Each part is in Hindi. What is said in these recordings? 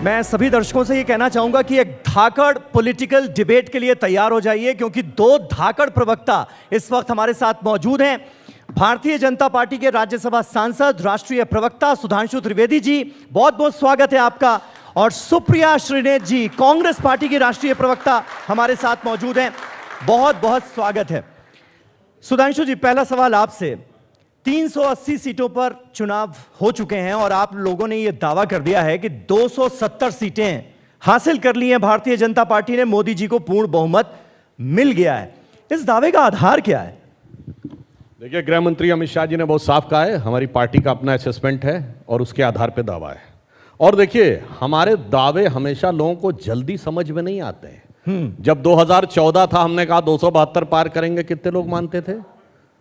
मैं सभी दर्शकों से ये कहना चाहूंगा कि एक धाकड़ पॉलिटिकल डिबेट के लिए तैयार हो जाइए, क्योंकि दो धाकड़ प्रवक्ता इस वक्त हमारे साथ मौजूद हैं। भारतीय जनता पार्टी के राज्यसभा सांसद, राष्ट्रीय प्रवक्ता सुधांशु त्रिवेदी जी, बहुत बहुत स्वागत है आपका। और सुप्रिया श्रीनेत जी, कांग्रेस पार्टी की राष्ट्रीय प्रवक्ता, हमारे साथ मौजूद हैं, बहुत बहुत स्वागत है। सुधांशु जी, पहला सवाल आपसे। 380 सीटों पर चुनाव हो चुके हैं और आप लोगों ने यह दावा कर दिया है कि 270 सीटें हासिल कर ली हैं भारतीय जनता पार्टी ने, मोदी जी को पूर्ण बहुमत मिल गया है। इस दावे का आधार क्या है? देखिए, गृह मंत्री अमित शाह जी ने बहुत साफ कहा है, हमारी पार्टी का अपना असेसमेंट है और उसके आधार पर दावा है। और देखिए, हमारे दावे हमेशा लोगों को जल्दी समझ में नहीं आते हैं। जब 2014 था, हमने कहा 272 पार करेंगे, कितने लोग मानते थे?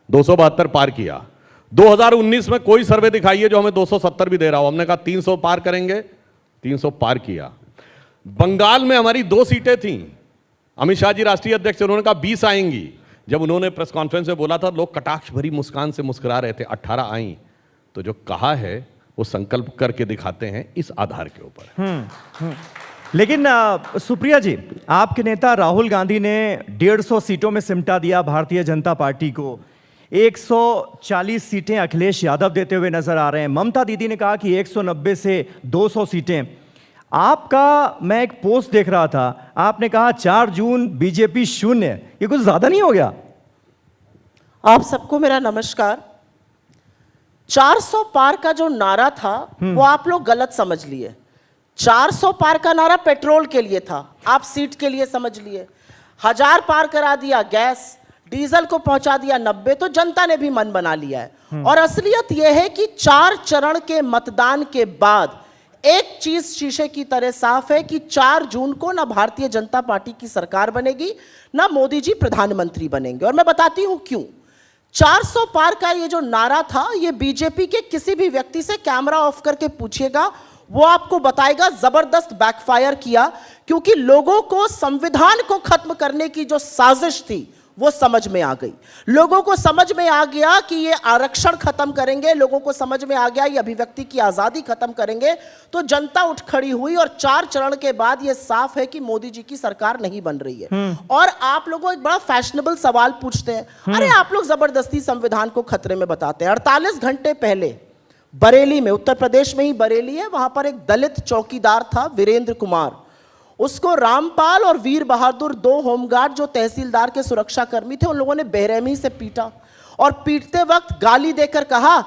272 पार किया। 2019 में कोई सर्वे दिखाइए जो हमें 270 भी दे रहा हो, हमने कहा 300 पार करेंगे, 300 पार किया। बंगाल में हमारी 2 सीटें थीं, अमित शाह जी राष्ट्रीय अध्यक्ष, उन्होंने कहा 20 आएंगी। जब उन्होंने प्रेस कॉन्फ्रेंस में बोला था, लोग कटाक्ष भरी मुस्कान से मुस्कुरा रहे थे, 18 आई। तो जो कहा है वो संकल्प करके दिखाते हैं इस आधार के ऊपर। लेकिन सुप्रिया जी, आपके नेता राहुल गांधी ने 150 सीटों में सिमटा दिया भारतीय जनता पार्टी को। 140 सीटें अखिलेश यादव देते हुए नजर आ रहे हैं। ममता दीदी ने कहा कि 190 से 200 सीटें। आपका मैं एक पोस्ट देख रहा था, आपने कहा 4 जून बीजेपी 0। ये कुछ ज्यादा नहीं हो गया? आप सबको मेरा नमस्कार। 400 पार का जो नारा था वो आप लोग गलत समझ लिए। 400 पार का नारा पेट्रोल के लिए था, आप सीट के लिए समझ लिए। 1000 पार करा दिया गैस, डीजल को पहुंचा दिया 90, तो जनता ने भी मन बना लिया है। और असलियत यह है कि 4 चरण के मतदान के बाद एक चीज शीशे की तरह साफ है कि 4 जून को ना भारतीय जनता पार्टी की सरकार बनेगी, ना मोदी जी प्रधानमंत्री बनेंगे। और मैं बताती हूं क्यों। 400 पार का ये जो नारा था, ये बीजेपी के किसी भी व्यक्ति से कैमरा ऑफ करके पूछिएगा, वो आपको बताएगा जबरदस्त बैकफायर किया। क्योंकि लोगों को संविधान को खत्म करने की जो साजिश थी वो समझ में आ गई। लोगों को समझ में आ गया कि ये आरक्षण खत्म करेंगे, लोगों को समझ में आ गया ये अभिव्यक्ति की आजादी खत्म करेंगे, तो जनता उठ खड़ी हुई। और 4 चरण के बाद ये साफ है कि मोदी जी की सरकार नहीं बन रही है। और आप लोगों एक बड़ा फैशनेबल सवाल पूछते हैं, अरे आप लोग जबरदस्ती संविधान को खतरे में बताते हैं। 48 घंटे पहले बरेली में, उत्तर प्रदेश में ही बरेली है, वहां पर एक दलित चौकीदार था वीरेंद्र कुमार। उसको रामपाल और वीर बहादुर, 2 होमगार्ड जो तहसीलदार के सुरक्षा कर्मी थे, उन लोगों ने बेरहमी से पीटा। और पीटते वक्त गाली देकर कहा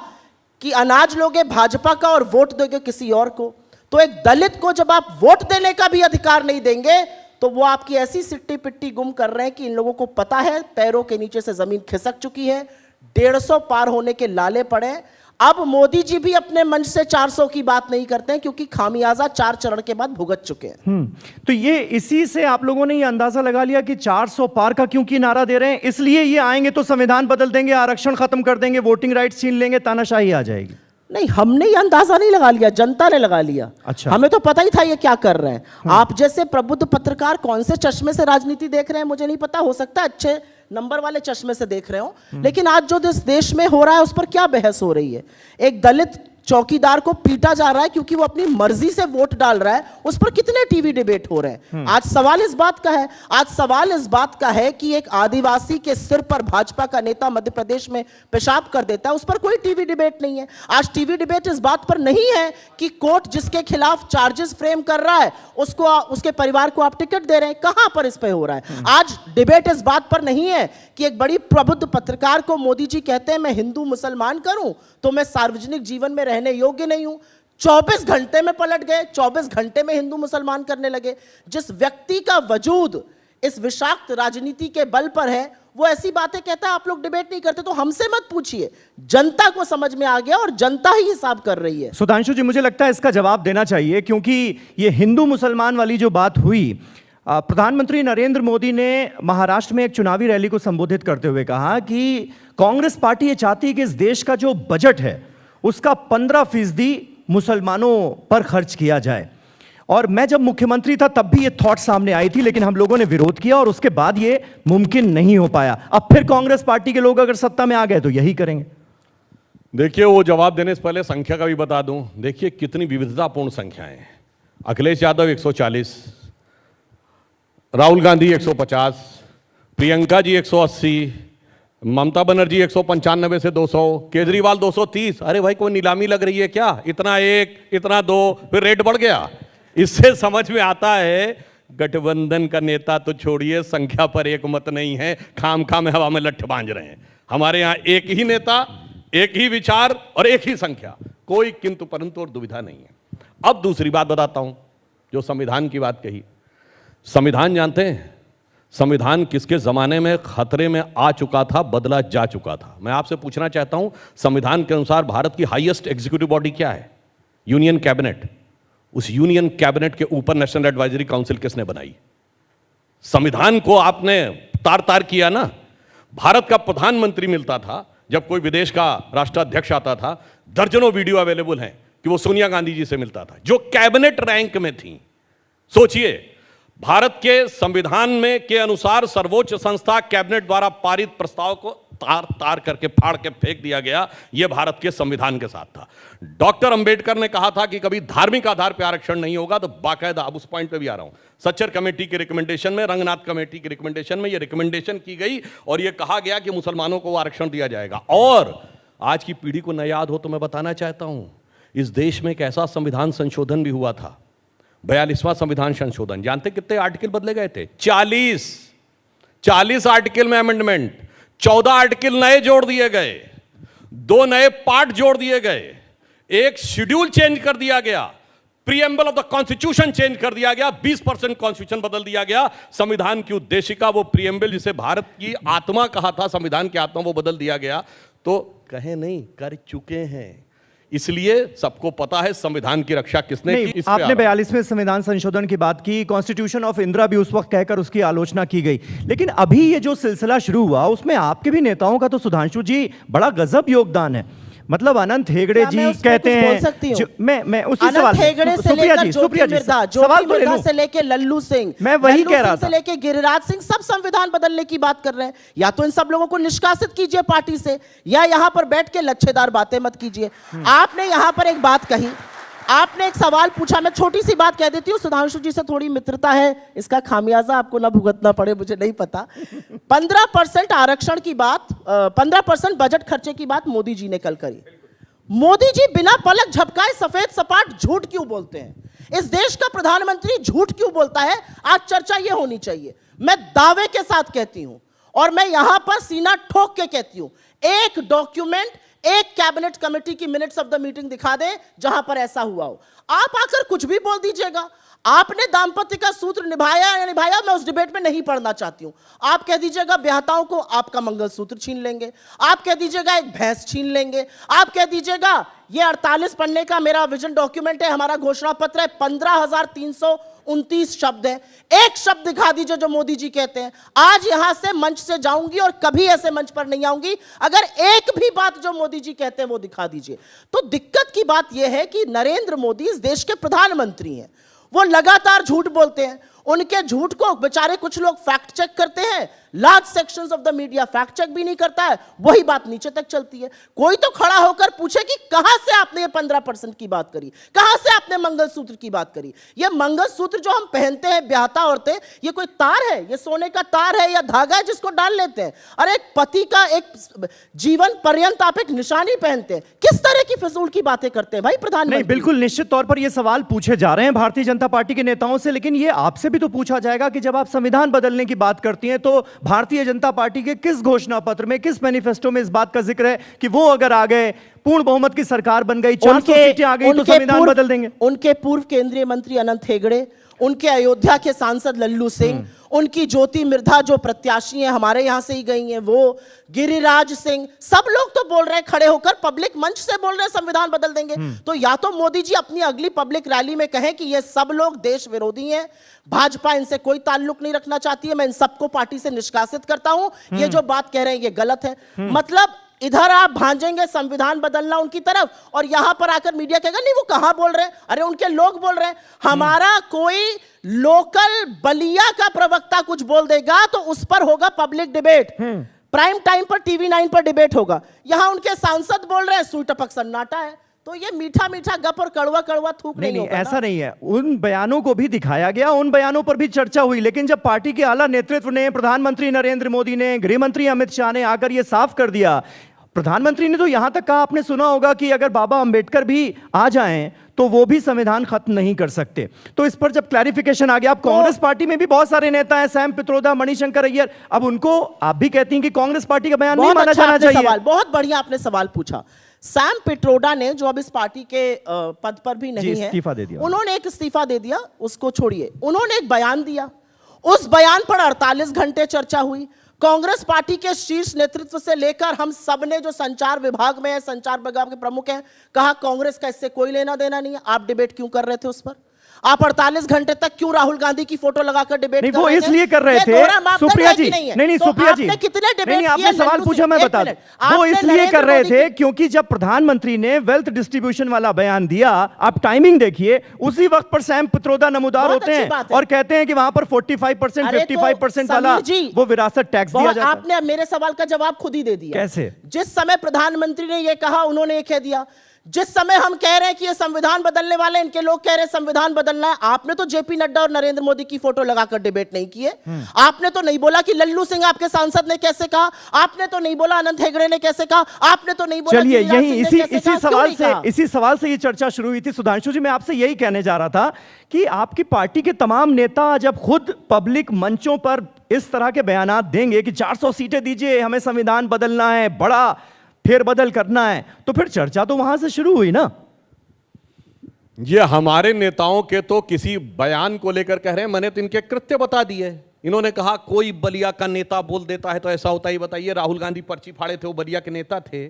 कि अनाज लोगे भाजपा का और वोट दोगे किसी और को। तो एक दलित को जब आप वोट देने का भी अधिकार नहीं देंगे, तो वो आपकी ऐसी सिट्टी पिट्टी गुम कर रहे हैं कि इन लोगों को पता है पैरों के नीचे से जमीन खिसक चुकी है। 150 पार होने के लाले पड़े। अब मोदी जी भी अपने मंच से 400 की बात नहीं करते हैं, क्योंकि खामियाजा 4 चरण के बाद भुगत चुके हैं। तो ये इसी से आप लोगों ने ये अंदाजा लगा लिया कि 400 पार का क्योंकि नारा दे रहे हैं, इसलिए ये आएंगे तो संविधान बदल देंगे, आरक्षण खत्म कर देंगे, वोटिंग राइट छीन लेंगे, तानाशाही आ जाएगी। नहीं, हमने ये अंदाजा नहीं लगा लिया, जनता ने लगा लिया। अच्छा। हमें तो पता ही था ये क्या कर रहे हैं। आप जैसे प्रबुद्ध पत्रकार कौन से चश्मे से राजनीति देख रहे हैं मुझे नहीं पता, हो सकता है अच्छे नंबर वाले चश्मे से देख रहे हो, लेकिन आज जो इस देश में हो रहा है उस पर क्या बहस हो रही है? एक दलित चौकीदार को पीटा जा रहा है क्योंकि वो अपनी मर्जी से वोट डाल रहा है, उस पर कितने टीवी डिबेट हो रहे हैं। आज सवाल इस बात का है, कि एक आदिवासी के सिर पर भाजपा का नेता मध्य प्रदेश में पेशाब कर देता है, उस पर कोई टीवी डिबेट नहीं है। आज टीवी डिबेट इस बात पर नहीं है कि कोर्ट जिसके खिलाफ चार्जेस फ्रेम कर रहा है उसको, उसके परिवार को आप टिकट दे रहे हैं। कहां पर इस पे हो रहा है? आज डिबेट इस बात पर नहीं है कि एक बड़ी प्रबुद्ध पत्रकार को मोदी जी कहते हैं मैं हिंदू मुसलमान करूं तो मैं सार्वजनिक जीवन में रहने योग्य नहीं हूं। 24 घंटे में पलट गए, 24 घंटे में हिंदू मुसलमान करने लगे। जिस व्यक्ति का वजूद इस विषाक्त राजनीति के बल पर है, वो ऐसी बातें कहता है, आप लोग डिबेट नहीं करते। तो हमसे मत पूछिए, जनता को समझ में आ गया और जनता ही हिसाब कर रही है। सुधांशु जी, मुझे लगता है इसका जवाब देना चाहिए, क्योंकि ये हिंदू मुसलमान वाली जो बात हुई, प्रधानमंत्री नरेंद्र मोदी ने महाराष्ट्र में एक चुनावी रैली को संबोधित करते हुए कहा कि कांग्रेस पार्टी ये चाहती है कि इस देश का जो बजट है उसका 15% मुसलमानों पर खर्च किया जाए। और मैं जब मुख्यमंत्री था तब भी ये थॉट सामने आई थी, लेकिन हम लोगों ने विरोध किया और उसके बाद ये मुमकिन नहीं हो पाया। अब फिर कांग्रेस पार्टी के लोग अगर सत्ता में आ गए तो यही करेंगे। देखिए, वो जवाब देने से पहले संख्या का भी बता दूं। देखिए कितनी विविधतापूर्ण संख्याएं हैं। अखिलेश यादव 140, राहुल गांधी 150, प्रियंका जी 180, ममता बनर्जी 195 से 200, केजरीवाल 230। अरे भाई कोई नीलामी लग रही है क्या? इतना एक, इतना दो, फिर रेट बढ़ गया। इससे समझ में आता है गठबंधन का नेता तो छोड़िए, संख्या पर एक मत नहीं है, खाम खाम हवा में लट्ठ बांध रहे हैं। हमारे यहां एक ही नेता, एक ही विचार और एक ही संख्या, कोई किंतु परंतु और दुविधा नहीं है। अब दूसरी बात बताता हूं, जो संविधान की बात कही। संविधान जानते हैं संविधान किसके जमाने में खतरे में आ चुका था, बदला जा चुका था? मैं आपसे पूछना चाहता हूं, संविधान के अनुसार भारत की हाईएस्ट एग्जीक्यूटिव बॉडी क्या है? Union cabinet. उस यूनियन कैबिनेट के ऊपर नेशनल एडवाइजरी काउंसिल किसने बनाई? संविधान को आपने तार तार किया ना। भारत का प्रधानमंत्री मिलता था, जब कोई विदेश का राष्ट्राध्यक्ष आता था, दर्जनों वीडियो अवेलेबल हैं कि वो सोनिया गांधी जी से मिलता था, जो कैबिनेट रैंक में थी। सोचिए, भारत के संविधान में के अनुसार सर्वोच्च संस्था कैबिनेट द्वारा पारित प्रस्ताव को तार तार करके फाड़ के फेंक दिया गया। यह भारत के संविधान के साथ था। डॉक्टर अंबेडकर ने कहा था कि कभी धार्मिक आधार पर आरक्षण नहीं होगा, तो बाकायदा, अब उस पॉइंट पे भी आ रहा हूं, सच्चर कमेटी की रिकमेंडेशन में, रंगनाथ कमेटी की रिकमेंडेशन में यह रिकमेंडेशन की गई और यह कहा गया कि मुसलमानों को आरक्षण दिया जाएगा। और आज की पीढ़ी को न याद हो तो मैं बताना चाहता हूं, इस देश में एक ऐसा संविधान संशोधन भी हुआ था, 42वां संविधान संशोधन। जानते कितने आर्टिकल बदले गए थे? 40 आर्टिकल में अमेंडमेंट, 14 आर्टिकल नए जोड़ दिए गए, 2 नए पार्ट जोड़ दिए गए, एक शेड्यूल चेंज कर दिया गया, preamble of the constitution change कर दिया गया, 20% कॉन्स्टिट्यूशन बदल दिया गया। संविधान की उद्देशिका, वो प्रीएम्बल जिसे भारत की आत्मा कहा था, संविधान की आत्मा, वो बदल दिया गया। तो कहे नहीं, कर चुके हैं। इसलिए सबको पता है संविधान की रक्षा किसने की। इस पे आपने 42वें संविधान संशोधन की बात की, कॉन्स्टिट्यूशन ऑफ इंदिरा भी उस वक्त कहकर उसकी आलोचना की गई, लेकिन अभी ये जो सिलसिला शुरू हुआ उसमें आपके भी नेताओं का तो सुधांशु जी बड़ा गजब योगदान है। मतलब अनंत हेगड़े जी कहते हैं, मैं उसी सवाल, हेगड़े से लेकर ज्योति मिर्धा से लेके लल्लू सिंह, मैं वही कह रहा था, से लेके गिरिराज सिंह, सब संविधान बदलने की बात कर रहे हैं। या तो इन सब लोगों को निष्कासित कीजिए पार्टी से, या यहां पर बैठ के लच्छेदार बातें मत कीजिए। आपने यहां पर एक बात कही, आपने एक सवाल पूछा, मैं छोटी सी बात कह देती हूँ, सुधांशु जी से थोड़ी मित्रता है, इसका खामियाजा आपको ना भुगतना पड़े, मुझे नहीं पता। 15% आरक्षण की बात, 15% बजट खर्चे की बात मोदी जी ने कल करी। मोदी जी बिना पलक झपकाए सफेद सपाट झूठ क्यों बोलते हैं? इस देश का प्रधानमंत्री झूठ क्यों बोलता है? आज चर्चा यह होनी चाहिए। मैं दावे के साथ कहती हूं और मैं यहां पर सीना ठोक के कहती हूं, एक डॉक्यूमेंट, एक कैबिनेट कमेटी की मिनट्स ऑफ द मीटिंग दिखा दें जहां पर ऐसा हुआ हो। आप आकर कुछ भी बोल दीजिएगा, आपने दाम्पत्य का सूत्र निभाया या निभाया, मैं उस डिबेट में नहीं पढ़ना चाहती हूं। आप कह दीजिएगा ब्याहताओं को आपका मंगलसूत्र छीन लेंगे, आप कह दीजिएगा एक भैंस छीन लेंगे, आप कह दीजिएगा ये 48 पन्ने का मेरा विजन डॉक्यूमेंट है, हमारा घोषणा पत्र है, 15,329 शब्द है, एक शब्द दिखा दीजिए जो मोदी जी कहते हैं। आज यहां से मंच से जाऊंगी और कभी ऐसे मंच पर नहीं आऊंगी अगर एक भी बात जो मोदी जी कहते हैं वो दिखा दीजिए। तो दिक्कत की बात यह है कि नरेंद्र मोदी इस देश के प्रधानमंत्री हैं, वो लगातार झूठ बोलते हैं। उनके झूठ को बेचारे कुछ लोग फैक्ट चेक करते हैं, large sections of the media fact check भी नहीं करता है, वही बात नीचे तक चलती है। कोई तो खड़ा होकर पूछे कि कहां से आपने ये 15% की बात करी, कहां से आपने मंगलसूत्र की बात करी? ये मंगलसूत्र जो हम पहनते हैं ब्याहता औरतें, ये कोई तार है? ये सोने का तार है या धागा है जिसको डाल लेते हैं? अरे एक पति का एक जीवन पर्यंत आप एक निशानी पहनते हैं, किस तरह की फिजूल की बातें करते हैं भाई प्रधानमंत्री? बिल्कुल निश्चित तौर पर ये सवाल पूछे जा रहे हैं भारतीय जनता पार्टी के नेताओं से, लेकिन ये आपसे भी तो पूछा जाएगा कि जब आप संविधान बदलने की बात करती हैं तो भारतीय जनता पार्टी के किस घोषणा पत्र में, किस मैनिफेस्टो में इस बात का जिक्र है कि वो अगर आ गए, पूर्ण बहुमत की सरकार बन गई, 400 सीटें आ गई तो संविधान बदल देंगे? उनके पूर्व केंद्रीय मंत्री अनंत हेगड़े, उनके अयोध्या के सांसद लल्लू सिंह, उनकी ज्योति मिर्धा जो प्रत्याशी हैं हमारे यहां से ही गई हैं, वो गिरिराज सिंह, सब लोग तो बोल रहे हैं खड़े होकर, पब्लिक मंच से बोल रहे हैं संविधान बदल देंगे। तो या तो मोदी जी अपनी अगली पब्लिक रैली में कहें कि ये सब लोग देश विरोधी हैं, भाजपा इनसे कोई ताल्लुक नहीं रखना चाहती है, मैं इन सबको पार्टी से निष्कासित करता हूं, ये जो बात कह रहे हैं ये गलत है। मतलब इधर आप भांजेंगे संविधान बदलना उनकी तरफ, और यहां पर आकर मीडिया कहेगा नहीं वो कहां बोल रहे हैं, अरे उनके लोग बोल रहे हैं। हमारा कोई लोकल बलिया का प्रवक्ता कुछ बोल देगा तो उस पर होगा पब्लिक डिबेट, प्राइम टाइम पर टीवी 9 पर डिबेट होगा। यहां उनके सांसद बोल रहे हैं, सुई टपक सन्नाटा है। तो ये मीठा मीठा गप और कड़वा कड़वा थूक नहीं नहीं नहीं होगा ऐसा ना। नहीं है। उन बयानों को भी दिखाया गया, उन बयानों पर भी चर्चा हुई, लेकिन जब पार्टी के आला नेतृत्व ने, प्रधानमंत्री नरेंद्र मोदी ने, गृह मंत्री अमित शाह ने आकर यह साफ कर दिया, प्रधानमंत्री ने तो यहां तक कहा, आपने सुना होगा कि अगर बाबा अंबेडकर भी आ जाएं तो वो भी संविधान खत्म नहीं कर सकते। तो इस पर जब क्लैरिफिकेशन आ गया, अब कांग्रेस पार्टी में भी बहुत सारे नेता हैं, सैम पित्रोदा, मणिशंकर अय्यर, अब उनको आप भी कहती हैं कि कांग्रेस पार्टी का बयान नहीं बहुत माना अच्छा जाना आपने चाहिए। सवाल, बहुत बढ़िया आपने सवाल पूछा। सैम पिट्रोडा ने, जो अब इस पार्टी के पद पर भी नहीं है, इस्तीफा दे दिया। उन्होंने एक इस्तीफा दे दिया, उसको छोड़िए, उन्होंने एक बयान दिया। उस बयान पर 48 घंटे चर्चा हुई। कांग्रेस पार्टी के शीर्ष नेतृत्व से लेकर हम सब ने, जो संचार विभाग में है, संचार विभाग के प्रमुख हैं, कहा कांग्रेस का इससे कोई लेना देना नहीं है। आप डिबेट क्यों कर रहे थे उस पर? आप 48 घंटे तक क्यों राहुल गांधी की फोटो लगाकर डिबेट नहीं, कर वो रहे थे? इसलिए कर रहे ये थे दोहरा मापदंड सुप्रिया है जी, कि नहीं है? नहीं तो सुप्रिया जी, आपने कितने डिबेट नहीं किए आपने सवाल लल्लू पूछा, सिंह? मैं एक बता मिनट। दूं। वो आपने इसलिए नरेंद्र कर रहे मोदी थे क्योंकि जब प्रधानमंत्री ने वेल्थ डिस्ट्रीब्यूशन वाला बयान दिया, आप टाइमिंग देखिए, उसी वक्त पर सैम पित्रोदा नमूदार बहुत होते अच्छी हैं बात है। और कहते हैं कि वहां पर 45%, अरे तो 55% वाला समीर जी, वो विरासत टैक्स दिया बहुत जाता है। आपने मेरे सवाल का जवाब खुद ही दे दिया। कैसे? जिस समय प्रधानमंत्री ने यह कहा, उन्होंने ये कह दिया। जिस समय हम कह रहे हैं कि ये संविधान बदलने वाले, इनके लोग कह रहे हैं संविधान बदलना है, आपने तो जेपी नड्डा और नरेंद्र मोदी की फोटो लगाकर डिबेट नहीं किए। आपने तो नहीं बोला कि लल्लू सिंह आपके सांसद ने कैसे कहा, आपने तो नहीं बोला अनंत हेगड़े ने कैसे कहा, आपने तो नहीं बोला चलिए, गिरिराज यही सिंह ने इसी कैसे इसी कहा, क्यों सवाल नहीं से कहा? इसी सवाल से ये चर्चा शुरू हुई थी। सुधांशु जी, मैं आपसे यही कहने जा रहा था कि आपकी पार्टी के तमाम नेता जब खुद पब्लिक मंचों पर इस तरह के बयानात देंगे कि 400 सीटें दीजिए, हमें संविधान बदलना है, बड़ा फेरबदल करना है, तो फिर चर्चा तो वहां से शुरू हुई ना। ये हमारे नेताओं के तो किसी बयान को लेकर कह रहे हैं, मैंने तो इनके कृत्य बता दिए। इन्होंने कहा कोई बलिया का नेता बोल देता है तो ऐसा होता है। बताइए, राहुल गांधी पर्ची फाड़े थे, वो बलिया के नेता थे?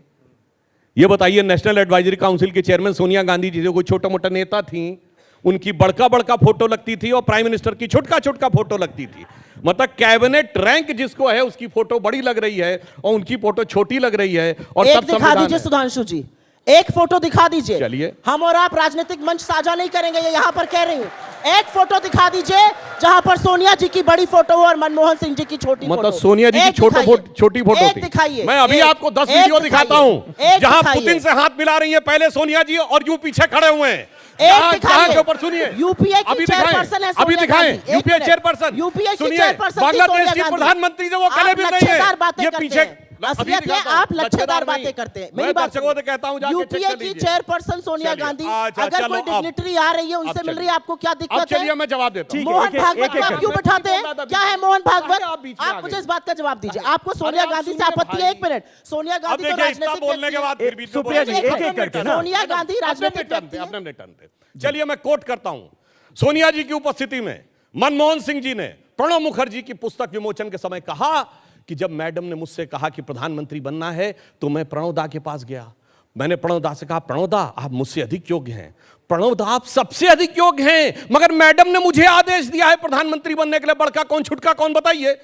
ये बताइए, नेशनल एडवाइजरी काउंसिल की चेयरमैन सोनिया गांधी जी जो कोई छोटा मोटा नेता थी, उनकी बड़का बड़का फोटो लगती थी और प्राइम मिनिस्टर की छोटका छोटका फोटो लगती थी। मतलब कैबिनेट रैंक जिसको है उसकी फोटो बड़ी लग रही है और उनकी फोटो छोटी लग रही है। और एक तब दिखा संविधान दीजिए है। सुधांशु जी, एक फोटो दिखा दीजिए। चलिए। हम और आप राजनीतिक मंच साझा नहीं करेंगे, ये यहां पर कह रही हूं। एक फोटो दिखा दीजिए जहां पर सोनिया जी की बड़ी फोटो हो और मनमोहन सिंह जी की छोटी फोटो। मतलब सोनिया जी की छोटी फोटो एक थी। दिखाइए। मैं अभी आपको 10 वीडियो दिखाता हूं जहां पुतिन से हाथ मिला रही है पहले सोनिया जी और यूं पीछे खड़े हुए हैं। जहां के ऊपर सुनिए, यूपीए की अभी चेयरपर्सन है दिखाएं, अभी सोनिया दिखाएं गांधी। यूपीए एक चेयरपर्सन। मिनट। यूपीए की सुनिए, चेयरपर्सन थी बांग्लादेश सोनिया की गांधी। प्रधानमंत्री से वो आप कले भी नहीं लच्छेदार है। बातें ये करते पीछे हैं। असलियत ये आप लच्छेदार बातें करते हैं। मेरी बात दर्शकों से कहता हूं, जाके यूपीए चेक कर की लीजिए। चेयरपर्सन सोनिया चलिए, गांधी, अच्छा, अगर चलो, कोई अब- डिग्निटरी आ रही है, उनसे अब मिल रही है, चलिए। आपको क्या अब दिक्कत है? चलिए मैं जवाब देता हूं। ठीक है, मोहन एक- एक- भागवत एक- को एक- आप क्यों एक- बिठाते हैं? एक- क्या है मोहन भागवत? आप बीच में आ आप मुझे गए। इस बात का जवाब दीजिए। अरे, आपको सोनिया आप गांधी से सुनिए आपत्ति है? भाई। एक मिनट। सोनिया अब गांधी तो देखिए, इतना राजनीतिक बोलने के व्यक्ति बाद है। फिर भी तो सुप्रिया बोलिए। जी, एक-एक करके ना। सोनिया गांधी राजनीतिक अपने व्यक्ति है। अपने टर्न पे। चलिए मैं कोट करता हूं। सोनिया जी की उपस्थिति में मनमोहन सिंह जी ने प्रणब मुखर्जी की पुस्तक विमोचन के समय कहा कि जब मैडम ने मुझसे कहा कि प्रधानमंत्री बनना है तो मैं प्रणव दा के पास गया। मैंने प्रणव दा से कहा, प्रणव दा आप मुझसे अधिक योग्य हैं, प्रणव दा आप सबसे अधिक योग्य हैं, मगर मैडम ने मुझे आदेश दिया है प्रधानमंत्री बनने के लिए, बड़का कौन छुटका कौन बताइए।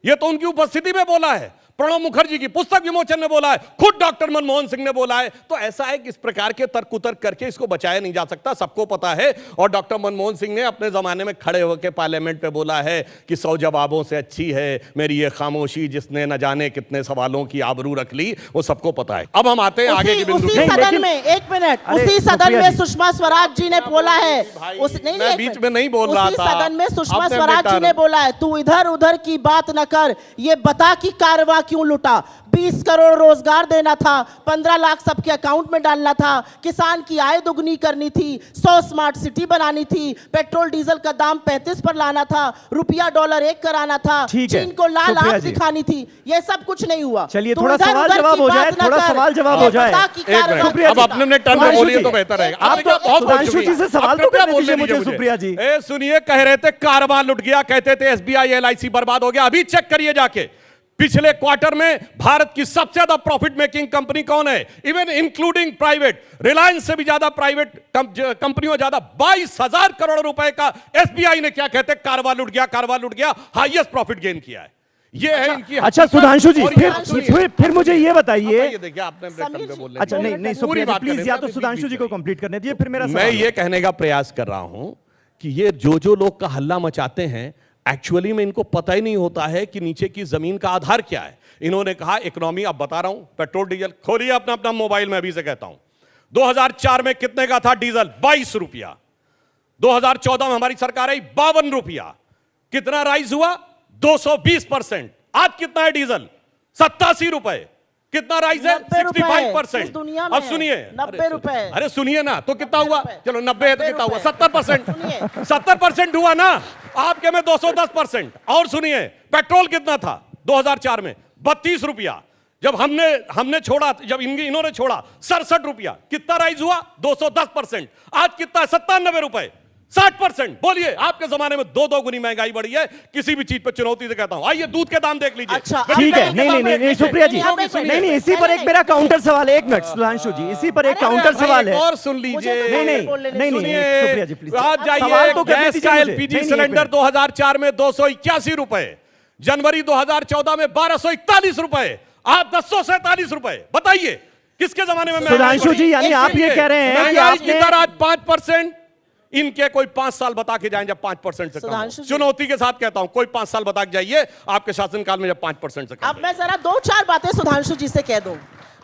यह तो उनकी उपस्थिति में बोला है, प्रणब मुखर्जी की पुस्तक विमोचन में बोला है, खुद डॉक्टर मनमोहन सिंह ने बोला है। तो ऐसा है कि इस प्रकार के तर्क उतर्क करके इसको बचाया नहीं जा सकता, सबको पता है। और डॉक्टर मनमोहन सिंह ने अपने जमाने में खड़े होकर पार्लियामेंट में बोला है कि 100 जवाबों से अच्छी है मेरी ये खामोशी जिसने न जाने कितने सवालों की आबरू रख ली, वो सबको पता है। अब हम आते हैं आगे की बिंदु उसी पे। सदन में, एक मिनट, अरे, उसी सदन सुप्रिया में जी। सुषमा स्वराज जी ने बोला है, नहीं, मैं एक बीच मिनट। में नहीं बोल रहा उसी था। सदन में सुषमा आपने स्वराज जी बेटा- ने बोला है, तू इधर उधर की बात न कर, ये बता कि कारवा क्यों लुटा। 20 करोड़ रोजगार देना था, 15 लाख सबके अकाउंट में डालना था, किसान की आय दुगनी करनी थी, 100 स्मार्ट सिटी बनानी थी, पेट्रोल डीजल का दाम 35 पर लाना था, रुपया डॉलर 1 कराना था, ठीक है, चीन को लाल सुप्रिया आंख जी। दिखानी थी। ये सब कुछ नहीं हुआ। चलिए, तू थोड़ा इधर सवाल उधर जवाब की हो बात जाए, न थोड़ा कर, सवाल जवाब ये हो जाए। बता कि एक मिनट, कारवा सुप्रिया अब जी, अपने अपने टर्न में सुधांशु बोलिए जी, तो बेहतर रहेगा। आप आपने तो क्या बहुत सुधांशु शुक्रिया। जी से सवाल आपने तो क्या करने बोलने दीजिए दीजिए मुझे, सुप्रिया जी। ए सुनिए, कह रहे थे कारवा लुट गया, कहते थे एसबीआई एलआईसी बर्बाद हो गया। अभी चेक करिए जाके, पिछले क्वार्टर में भारत की सबसे ज्यादा प्रॉफिट मेकिंग कंपनी कौन है, इवन इंक्लूडिंग प्राइवेट, रिलायंस से भी ज्यादा प्राइवेट कंपनियों ज्यादा 22,000 करोड़ रुपए का एसबीआई ने क्या कहते कारवा लुट गया, हाईएस्ट प्रॉफिट गेन किया है। ये है इनकी। अच्छा सुधांशु जी, और ये सुनिए, फिर मुझे ये बताइए। देखिए आपने अपने टर्न पे बोलने अच्छा, दिया। नहीं नहीं पूरी सुप्रिया जी, बात प्लीज, करें, या तो बीच- सुधांशु बीच जी को में। कंप्लीट करने दीजिए, फिर मेरा मैं सवाल। ये कहने का प्रयास कर रहा हूं कि ये जो लोग का हल्ला मचाते हैं, एक्चुअली में इनको पता ही नहीं होता है कि नीचे की जमीन का आधार क्या है। इन्होंने कहा इकोनॉमी, अब बता रहा हूं, पेट्रोल डीजल खोलिए अपना अपना मोबाइल में, अभी से कहता हूं, 2004 में कितने का था डीजल? 22 रुपया। 2014 में हमारी सरकार आई 52 रुपया। कितना राइज हुआ? 220%। आज कितना है डीजल? 87 रुपए। कितना राइज है? 65%। अब सुनिए, 90 रुपए। अरे सुनिए ना, तो कितना हुआ? चलो 90 है तो कितना हुआ? 70%। 70% हुआ ना आपके में 210%। और सुनिए, पेट्रोल कितना था 2004 में? 32 रुपया। जब हमने छोड़ा, जब इन्होंने छोड़ा 67 रुपया। कितना राइज हुआ? 210%। आज कितना है? 97 रुपए, 60%। बोलिए, आपके जमाने में दो गुनी महंगाई बढ़ी है। किसी भी चीज पर चुनौती से कहता हूं, आइए दूध के दाम देख लीजिए। अच्छा, ठीक है, नहीं सुप्रिया जी, नहीं इसी पर एक मेरा काउंटर सवाल है। 1 मिनट सुधांशु जी, इसी पर एक काउंटर सवाल है। और सुन लीजिए। नहीं सुप्रिया जी प्लीज, आज जाइए, गैस का एलपीजी सिलेंडर 2004 में 281 रुपए, जनवरी 2014 में 1241 रुपए, आज 947 रुपए। बताइए किसके जमाने में? सुधांशु जी, यानी आप ये कह रहे हैं कि महंगाई की आपने दर आज 5%। इनके कोई 5 साल बता के जाएं जब 5% से कम हो। चुनौती के साथ कहता हूं, कोई 5 साल बता के जाइए आपके शासनकाल में जब 5% से कम। अब मैं जरा 2-4 बातें सुधांशु जी से कह दूं।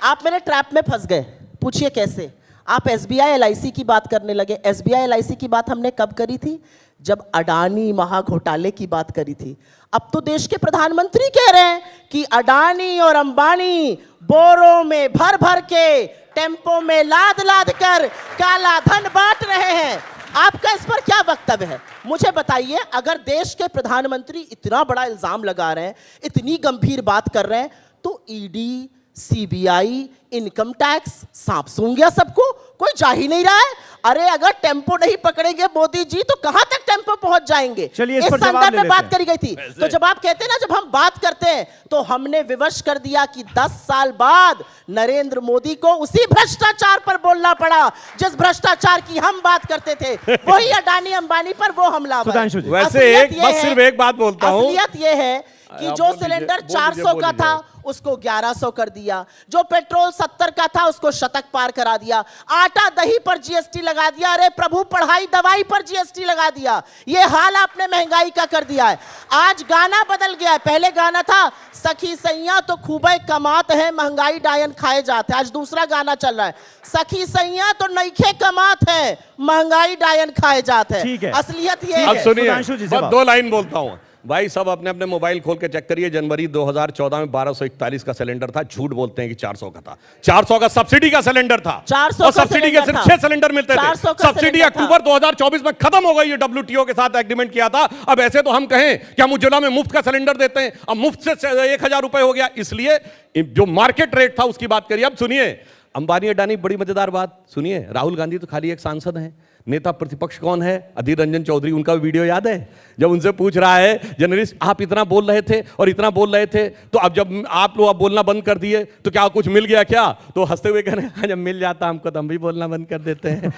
आप मेरे ट्रैप में फंस गए। पूछिए कैसे? आप एसबीआई एलआईसी की बात करने लगे। एसबीआई एलआईसी की बात हमने कब करी थी? जब अडानी महाघोटाले की बात करी थी। अब तो देश के प्रधानमंत्री कह रहे हैं कि अडानी और अंबानी बोरों में भर भर के, टेम्पो में लाद लाद कर काला धन बांट रहे हैं। आपका इस पर क्या वक्तव्य है? मुझे बताइए। अगर देश के प्रधानमंत्री इतना बड़ा इल्जाम लगा रहे हैं, इतनी गंभीर बात कर रहे हैं, तो ईडी, सीबीआई, इनकम टैक्स सांप सूंघ गया सबको, कोई जा ही नहीं रहा है। अरे अगर टेम्पो नहीं पकड़ेंगे मोदी जी तो कहां तक टेम्पो पहुंच जाएंगे? चलिए इस संदर्भ में बात करी गई थी। तो जब आप कहते हैं ना, जब हम बात करते हैं तो हमने विवश कर दिया कि 10 साल बाद नरेंद्र मोदी को उसी भ्रष्टाचार पर बोलना पड़ा जिस भ्रष्टाचार की हम बात करते थे। वही अडानी अंबानी पर वो हमला। वैसे सिर्फ एक बात बोलता हूं, असलियत यह है कि जो सिलेंडर 400 का था उसको 1100 कर दिया, जो पेट्रोल 70 का था उसको शतक पार करा दिया, आटा दही पर जीएसटी लगा दिया। अरे प्रभु, पढ़ाई दवाई पर जीएसटी लगा दिया। ये हाल आपने महंगाई का कर दिया है। आज गाना बदल गया है। पहले गाना था सखी सैया तो खूबे कमात है, महंगाई डायन खाए जाते। आज दूसरा गाना चल रहा है, सखी सैया तो नईखे कमात है, महंगाई डायन खाए जाते हैं। असलियत ये है। अब सुनिए, 2 लाइन बोलता हूं भाई। सब अपने अपने मोबाइल खोल के चेक करिए। जनवरी 2014 में 1241 का सिलेंडर था। झूठ बोलते हैं कि 400 का था। 400 का सब्सिडी का सिलेंडर था। 400 और सब्सिडी के सिर्फ 6 सिलेंडर मिलते थे। सब्सिडी अक्टूबर 2024 में खत्म हो गई। डब्ल्यूटीओ के साथ एग्रीमेंट किया था। अब ऐसे तो हम कहें कि हम उज्ज्वला में मुफ्त का सिलेंडर देते हैं, अब मुफ्त से 1000 रुपए हो गया। इसलिए जो मार्केट रेट था उसकी बात करिए। अब सुनिए, अंबानी अडानी, बड़ी मजेदार बात सुनिए। राहुल गांधी तो खाली एक सांसद हैं। नेता प्रतिपक्ष कौन है? अधीर रंजन चौधरी। उनका वीडियो याद है जब उनसे पूछ रहा है जर्नलिस्ट, आप इतना बोल रहे थे और इतना बोल रहे थे, तो अब जब आप लोग बोलना बंद कर दिए तो क्या कुछ मिल गया क्या? तो हंसते हुए कह रहे हैं, जब मिल जाता हमको तो हम भी बोलना बंद कर देते हैं।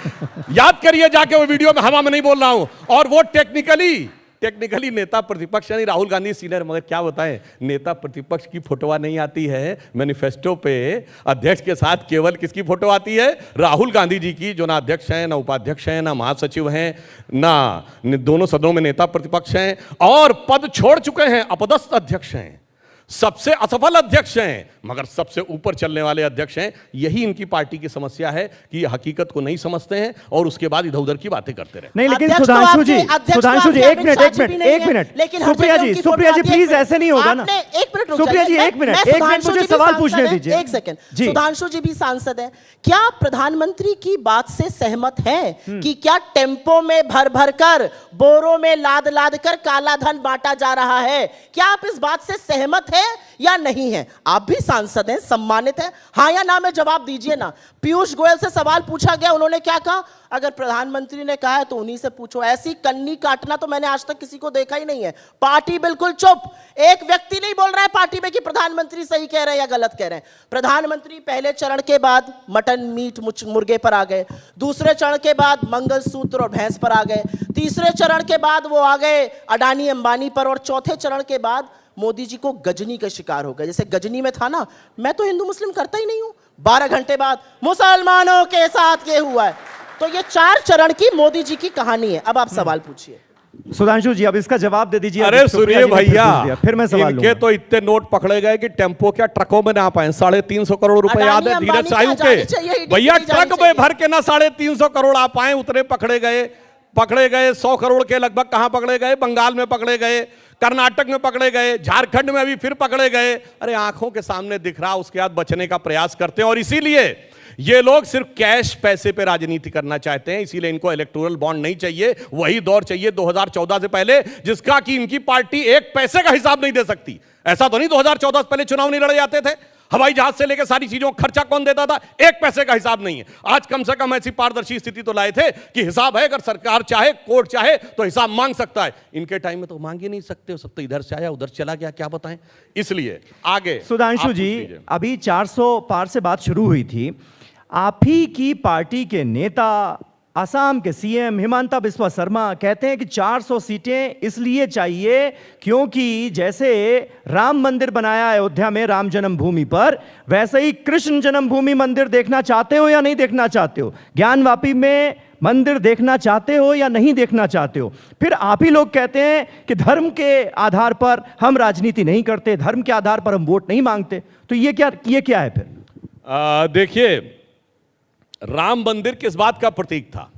याद करिए जाके वो वीडियो में, हवा में नहीं बोल रहा हूं। और वो टेक्निकली नेता प्रतिपक्ष यानी राहुल गांधी सीनियर। मगर क्या बताएं, नेता प्रतिपक्ष की फोटोवा नहीं आती है मैनिफेस्टो पे। अध्यक्ष के साथ केवल किसकी फोटो आती है? राहुल गांधी जी की, जो ना अध्यक्ष हैं, ना उपाध्यक्ष हैं, ना महासचिव हैं, ना दोनों सदनों में नेता प्रतिपक्ष हैं, और पद छोड़ चुके हैं, अपदस्थ अध्यक्ष हैं, सबसे असफल अध्यक्ष हैं, मगर सबसे ऊपर चलने वाले अध्यक्ष हैं। यही इनकी पार्टी की समस्या है कि हकीकत को नहीं समझते हैं और उसके बाद इधर उधर की बातें करते रहते। नहीं, लेकिन सुधांशु जी एक मिनट सुप्रिया जी प्लीज ऐसे नहीं होगा ना। सुप्रिया जी एक मिनट मुझे सवाल पूछने दीजिए। 1 सेकंड। सुधांशु जी भी सांसद हैं। क्या प्रधानमंत्री की बात से सहमत हैं कि क्या टेम्पो में भर भर कर, बोरों में लाद लाद कर काला धन बांटा जा रहा है? क्या आप इस बात से सहमत हैं या नहीं है? आप भी सांसद हैं, सम्मानित हैं, हाँ या ना में जवाब दीजिए ना। पीयूष गोयल से सवाल पूछा गया, उन्होंने क्या कहा? अगर प्रधानमंत्री ने कहा है तो उन्हीं से पूछो। ऐसी कन्नी काटना तो मैंने आज तक किसी को देखा ही नहीं है। पार्टी बिल्कुल चुप। एक व्यक्ति नहीं बोल रहा है पार्टी में कि प्रधानमंत्री सही कह रहे हैं या गलत कह रहे हैं। प्रधानमंत्री पहले चरण के बाद मटन मीट मुर्गे पर आ गए, दूसरे चरण के बाद मंगलसूत्र और भैंस पर आ गए, तीसरे चरण के बाद वो आ गए अडानी अंबानी पर, और चौथे चरण के बाद मोदी जी को गजनी का शिकार हो गया। जैसे गजनी में था ना, मैं तो हिंदू मुस्लिम करता ही नहीं हूं, 12 घंटे बाद मुसलमानों के साथ ये हुआ है। तो ये 4 चरण की मोदी जी की कहानी है। अब आप सवाल पूछिए। सुधांशु जी अब इसका जवाब दे दीजिए। अरे अभी सुप्रिया सुनिए जी ने फिर भैया, पूछ दिया, फिर मैं सवाल इनके लूंगा। तो इतने नोट पकड़े गए कि टेम्पो क्या ट्रकों में ना पाए। 350 करोड़ रुपए याद है अडानी, धीरज अंबानी साहू की जानी चाहिए, के, ईडी भैया की जानी ट्रक में चाहिए। भर के ना 350 करोड़ आ पाए, उतने पकड़े गए 100 करोड़ के लगभग। कहां पकड़े गए? बंगाल में पकड़े गए, कर्नाटक में पकड़े गए, झारखंड में अभी फिर पकड़े गए। अरे आंखों के सामने दिख रहा, उसके बाद बचने का प्रयास करते हैं। और इसीलिए ये लोग सिर्फ कैश पैसे पे राजनीति करना चाहते हैं, इसीलिए इनको इलेक्टोरल बॉन्ड नहीं चाहिए। वही दौर चाहिए 2014 से पहले, जिसका कि इनकी पार्टी एक पैसे का हिसाब नहीं दे सकती। ऐसा तो नहीं 2014 से पहले चुनाव नहीं लड़े जाते थे, हवाई जहाज से लेकर सारी चीजों का खर्चा कौन देता था? एक पैसे का हिसाब नहीं है। आज कम से कम ऐसी पारदर्शी स्थिति तो लाए थे कि हिसाब है, अगर सरकार चाहे, कोर्ट चाहे तो हिसाब मांग सकता है। इनके टाइम में तो मांग ही नहीं सकते, सब तो इधर से आया उधर चला गया, क्या बताएं। इसलिए आगे सुधांशु आप जी पूछ लीजिए। अभी 400 पार से बात शुरू हुई थी। आप ही की पार्टी के नेता असम के सीएम हिमंता बिस्वा शर्मा कहते हैं कि 400 सीटें इसलिए चाहिए क्योंकि जैसे राम मंदिर बनाया अयोध्या में राम जन्मभूमि पर, वैसे ही कृष्ण जन्मभूमि मंदिर देखना चाहते हो या नहीं देखना चाहते हो? ज्ञानवापी में मंदिर देखना चाहते हो या नहीं देखना चाहते हो? फिर आप ही लोग कहते हैं कि धर्म के आधार पर हम राजनीति नहीं करते, धर्म के आधार पर हम वोट नहीं मांगते। तो ये क्या है फिर? देखिए, राम मंदिर किस बात का प्रतीक था?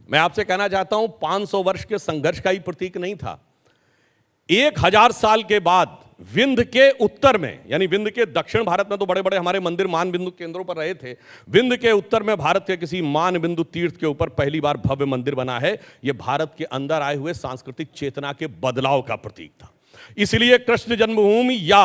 मैं आपसे कहना चाहता हूं 500 वर्ष के संघर्ष का ही प्रतीक नहीं था। 1000 साल के बाद विंध्य के उत्तर में, यानी विंध्य के दक्षिण भारत में तो बड़े बड़े हमारे मंदिर मान बिंदु केंद्रों पर रहे थे। विंध्य के उत्तर में भारत के किसी मान बिंदु तीर्थ के ऊपर पहली बार भव्य मंदिर बना है। यह भारत के अंदर आए हुए सांस्कृतिक चेतना के बदलाव का प्रतीक था। इसलिए कृष्ण जन्मभूमि या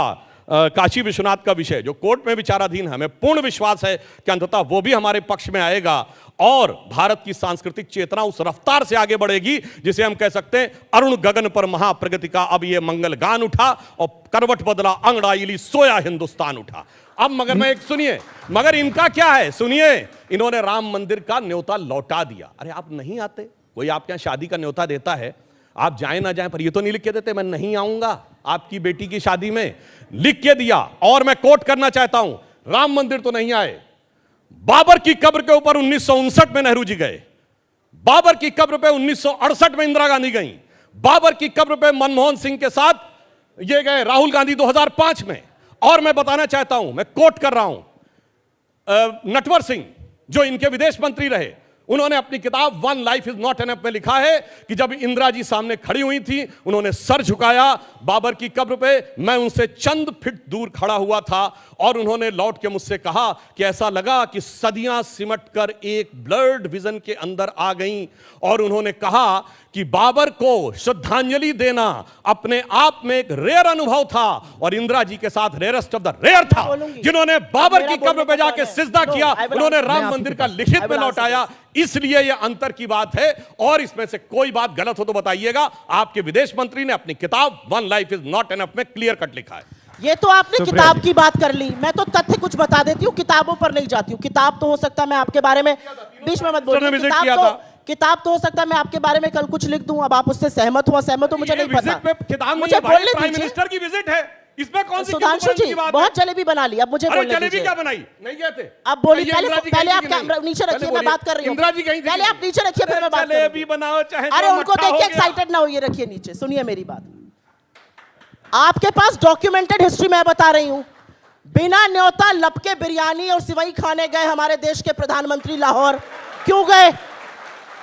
काशी विश्वनाथ का विषय जो कोर्ट में विचाराधीन है, हमें पूर्ण विश्वास है कि अंततः वो भी हमारे पक्ष में आएगा और भारत की सांस्कृतिक चेतना उस रफ्तार से आगे बढ़ेगी जिसे हम कह सकते हैं अरुण गगन पर महाप्रगति का अब ये मंगल गान उठा और करवट बदला अंगड़ाइली सोया हिंदुस्तान उठा। अब मगर मैं एक सुनिए, मगर इनका क्या है सुनिए, इन्होंने राम मंदिर का न्योता लौटा दिया। अरे आप नहीं आते, कोई आपके यहां शादी का न्योता देता है, आप जाए ना जाए, पर ये तो नहीं लिख के देते मैं नहीं आऊंगा आपकी बेटी की शादी में, लिख के दिया। और मैं कोट करना चाहता हूं, राम मंदिर तो नहीं आए, बाबर की कब्र के ऊपर 1959 में नेहरू जी गए, बाबर की कब्र पे 1968 में इंदिरा गांधी गई, बाबर की कब्र पे मनमोहन सिंह के साथ ये गए राहुल गांधी 2005 में। और मैं बताना चाहता हूं, मैं कोट कर रहा हूं, नटवर सिंह जो इनके विदेश मंत्री रहे, उन्होंने अपनी किताब one life is not enough में लिखा है कि जब इंदिरा जी सामने खड़ी हुई थी, उन्होंने सर झुकाया बाबर की कब्र पे, मैं उनसे चंद फीट दूर खड़ा हुआ था और उन्होंने लौट के मुझसे कहा कि ऐसा लगा कि सदियां सिमट कर एक ब्लर्ड विजन के अंदर आ गईं। और उन्होंने कहा कि बाबर को श्रद्धांजलि देना अपने आप में एक रेयर अनुभव था और इंदिरा जी के साथ रेयरेस्ट ऑफ द रेयर था, जिन्होंने बाबर की कब्र पे जाके सिजदा किया, उन्होंने राम मंदिर का लिखित में लौटाया। इसलिए यह अंतर की बात है और इसमें से कोई बात गलत हो तो बताइएगा। आपके विदेश मंत्री ने अपनी किताब one life is not enough में क्लियर कट लिखा है। ये तो आपने किताब की बात कर ली, मैं तो तथ्य कुछ बता देती हूँ, किताबों पर नहीं जाती हूँ। किताब तो हो सकता है मैं आपके बारे में, बीच में मत बोलिए, किताब तो हो सकता है मैं आपके बारे में कल कुछ लिख दूं, अब आप उससे सहमत हो असहमत हो मुझे नहीं पता, मुझे बोलने दीजिए। मिनिस्टर की विजिट है, इसमें कौन सी सुधांशु जी बहुत जलेबी बना ली, अब मुझे बोलने दीजिए। जलेबी क्या बनाई? नहीं कहते। अब बोलिए, पहले आप कैमरा नीचे रखिए, मैं बात कर रही हूँ। पहले आप नीचे रखिए फिर मैं बात करूंगी। जलेबी बनाओ चाहे, अरे उनको देखिए एक्साइटेड ना होइए, रखिए नीचे, सुनिए मेरी बात। आपके पास डॉक्यूमेंटेड हिस्ट्री मैं बता रही हूं। बिना न्योता लपके बिरयानी और सिवई खाने गए हमारे देश के प्रधानमंत्री लाहौर, क्यों गए?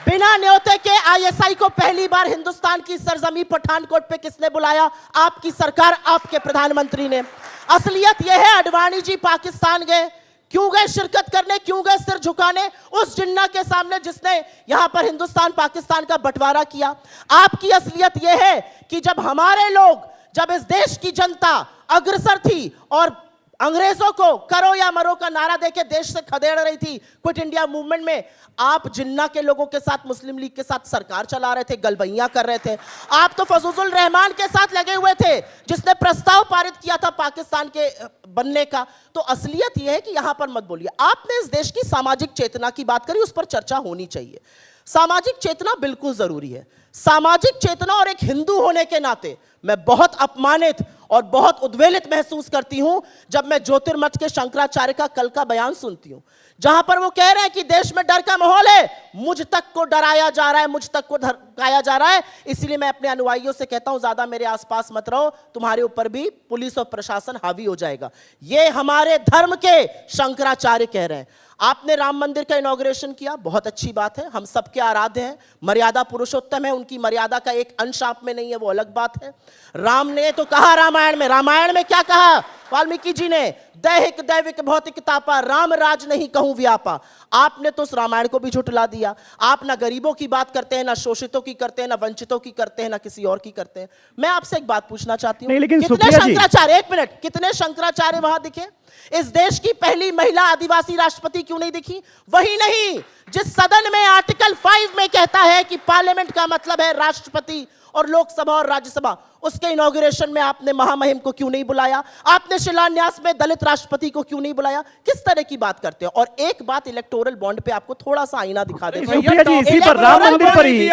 बिना न्योते के आईएसआई को पहली बार हिंदुस्तान की सरजमी पठानकोट पे किसने बुलाया? आपकी सरकार, आपके प्रधानमंत्री ने। असलियत यह है, अडवाणी जी पाकिस्तान गए, क्यों गए? शिरकत करने, क्यों गए? सिर झुकाने उस जिन्ना के सामने जिसने यहां पर हिंदुस्तान पाकिस्तान का बंटवारा किया। आपकी असलियत यह है कि जब हमारे लोग, जब इस देश की जनता अग्रसर थी और अंग्रेजों को करो या मरो का नारा देके देश से खदेड़ रही थी क्विट इंडिया मूवमेंट में, आप जिन्ना के लोगों के साथ, मुस्लिम लीग के साथ सरकार चला रहे थे, गलबैयां कर रहे थे। आप तो फजलुल रहमान के साथ लगे हुए थे जिसने प्रस्ताव पारित किया था पाकिस्तान के बनने का। तो असलियत यह है कि यहां पर मत बोलिए। आपने इस देश की सामाजिक चेतना की बात करी, उस पर चर्चा होनी चाहिए। सामाजिक चेतना बिल्कुल जरूरी है। सामाजिक चेतना और एक हिंदू होने के नाते मैं बहुत अपमानित और बहुत उद्वेलित महसूस करती हूं जब मैं ज्योतिर्मठ के शंकराचार्य का कल का बयान सुनती हूं, जहां पर वो कह रहे हैं कि देश में डर का माहौल है, मुझ तक को डराया जा रहा है, मुझ तक को धमकाया जा रहा है, इसलिए मैं अपने अनुयायियों से कहता हूं ज्यादा मेरे आसपास मत रहो, तुम्हारे ऊपर भी पुलिस और प्रशासन हावी हो जाएगा। ये हमारे धर्म के शंकराचार्य कह रहे हैं। आपने राम मंदिर का इनॉग्रेशन किया, बहुत अच्छी बात है, हम सबके आराध्य हैं, मर्यादा पुरुषोत्तम है, उनकी मर्यादा का एक अंश आप में नहीं है, वो अलग बात है। राम ने तो कहा रामायण में क्या कहा वाल्मीकि जी ने, दैहिक दैविक भौतिक तापा, राम राज नहीं कहूं व्यापा। आपने तो उस रामायण को भी झुठला दिया। आप ना गरीबों की बात करते हैं, ना शोषितों की करते हैं, ना वंचितों की करते हैं, ना किसी और की करते हैं। मैं आपसे एक बात पूछना चाहती हूँ, कितने शंकराचार्य, एक मिनट, कितने शंकराचार्य वहां दिखे? इस देश की पहली महिला आदिवासी राष्ट्रपति क्यों नहीं दिखी? वही नहीं जिस सदन में आर्टिकल 5 में कहता है कि पार्लियामेंट का मतलब है राष्ट्रपति और लोकसभा और राज्यसभा, उसके इनॉग्रेशन में आपने महामहिम को क्यों नहीं बुलाया? आपने शिलान्यास में दलित राष्ट्रपति को क्यों नहीं बुलाया? किस तरह की बात करते हैं? और एक बात इलेक्टोरल बॉन्ड पे आपको थोड़ा सा आईना दिखा देता हूं। सुप्रिया जी, इसी पर राम मंदिर पर ही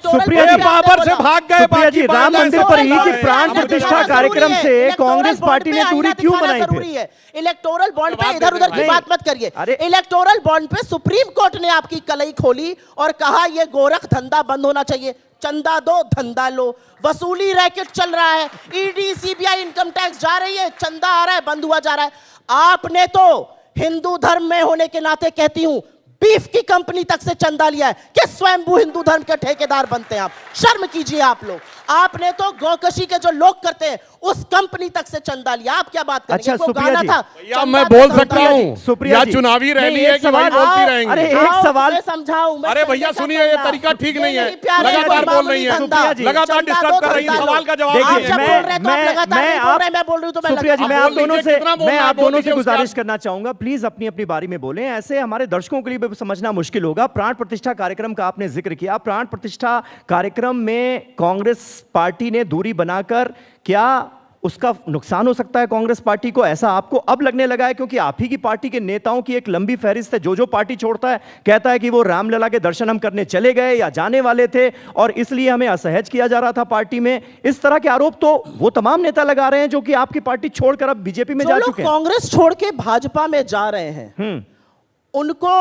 सुप्रिया जी बाबर से भाग गए। सुप्रिया जी, राम मंदिर पर ही कि प्राण प्रतिष्ठा कार्यक्रम से कांग्रेस पार्टी ने दूरी क्यों बनाई? जरूरी है इलेक्टोरल बॉन्ड पे इधर उधर की बात मत करिए। इलेक्टोरल बॉन्ड पे सुप्रीम कोर्ट ने आपकी कलई खोली और कहा यह गोरख धंधा बंद होना चाहिए। चंदा दो धंधा लो, वसूली रैकेट चल रहा है, ईडी सीबीआई इनकम टैक्स जा रही है, चंदा आ रहा है, बंद हुआ जा रहा है। आपने तो हिंदू धर्म में होने के नाते कहती हूं बीफ की कंपनी तक से चंदा लिया है कि स्वयंभू हिंदू धर्म के ठेकेदार बनते हैं आप। शर्म कीजिए आप लोग। आपने तो गौकशी के जो लोग करते हैं उस कंपनी तक से चंदा लिया। आप क्या बात करेंगे? अच्छा सुप्रिया जी, भैया मैं बोल सकता हूं, सुप्रिया जी चुनावी रैली है कि वही बोलती रहेंगे? अरे एक सवाल समझाऊं। अरे भैया सुनिए, ये तरीका ठीक नहीं है, लगातार बोल रही है, लगातार डिस्टर्ब कर रही है, सवाल का जवाब मैं बोल रही हूं। सुप्रिया जी, मैं आप दोनों से गुजारिश करना चाहूंगा, प्लीज अपनी अपनी बारी में बोलें, ऐसे हमारे दर्शकों के लिए समझना मुश्किल होगा। प्राण प्रतिष्ठा कार्यक्रम का आपने जिक्र किया, प्राण प्रतिष्ठा कार्यक्रम में कांग्रेस पार्टी ने दूरी बनाकर क्या उसका नुकसान हो सकता है कांग्रेस पार्टी को? ऐसा आपको अब लगने लगा है? क्योंकि आप ही की पार्टी के नेताओं की एक लंबी फहरिस्त है, जो पार्टी छोड़ता है कहता है कि वो रामलला के दर्शन हम करने चले गए या जाने वाले थे और इसलिए हमें असहज किया जा रहा था पार्टी में। इस तरह के आरोप तो वो तमाम नेता लगा रहे हैं जो कि आपकी पार्टी छोड़कर अब बीजेपी में जा चुके हैं। कांग्रेस छोड़ के भाजपा में जा रहे हैं, उनको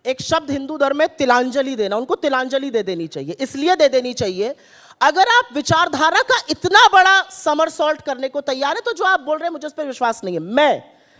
एक शब्द हिंदू धर्म में तिलांजलि देना, उनको तिलांजलि दे देनी चाहिए। इसलिए दे देनी चाहिए, अगर आप विचारधारा का इतना बड़ा समरसॉल्ट करने को तैयार है तो जो आप बोल रहे हैं मुझे उस पर विश्वास नहीं है।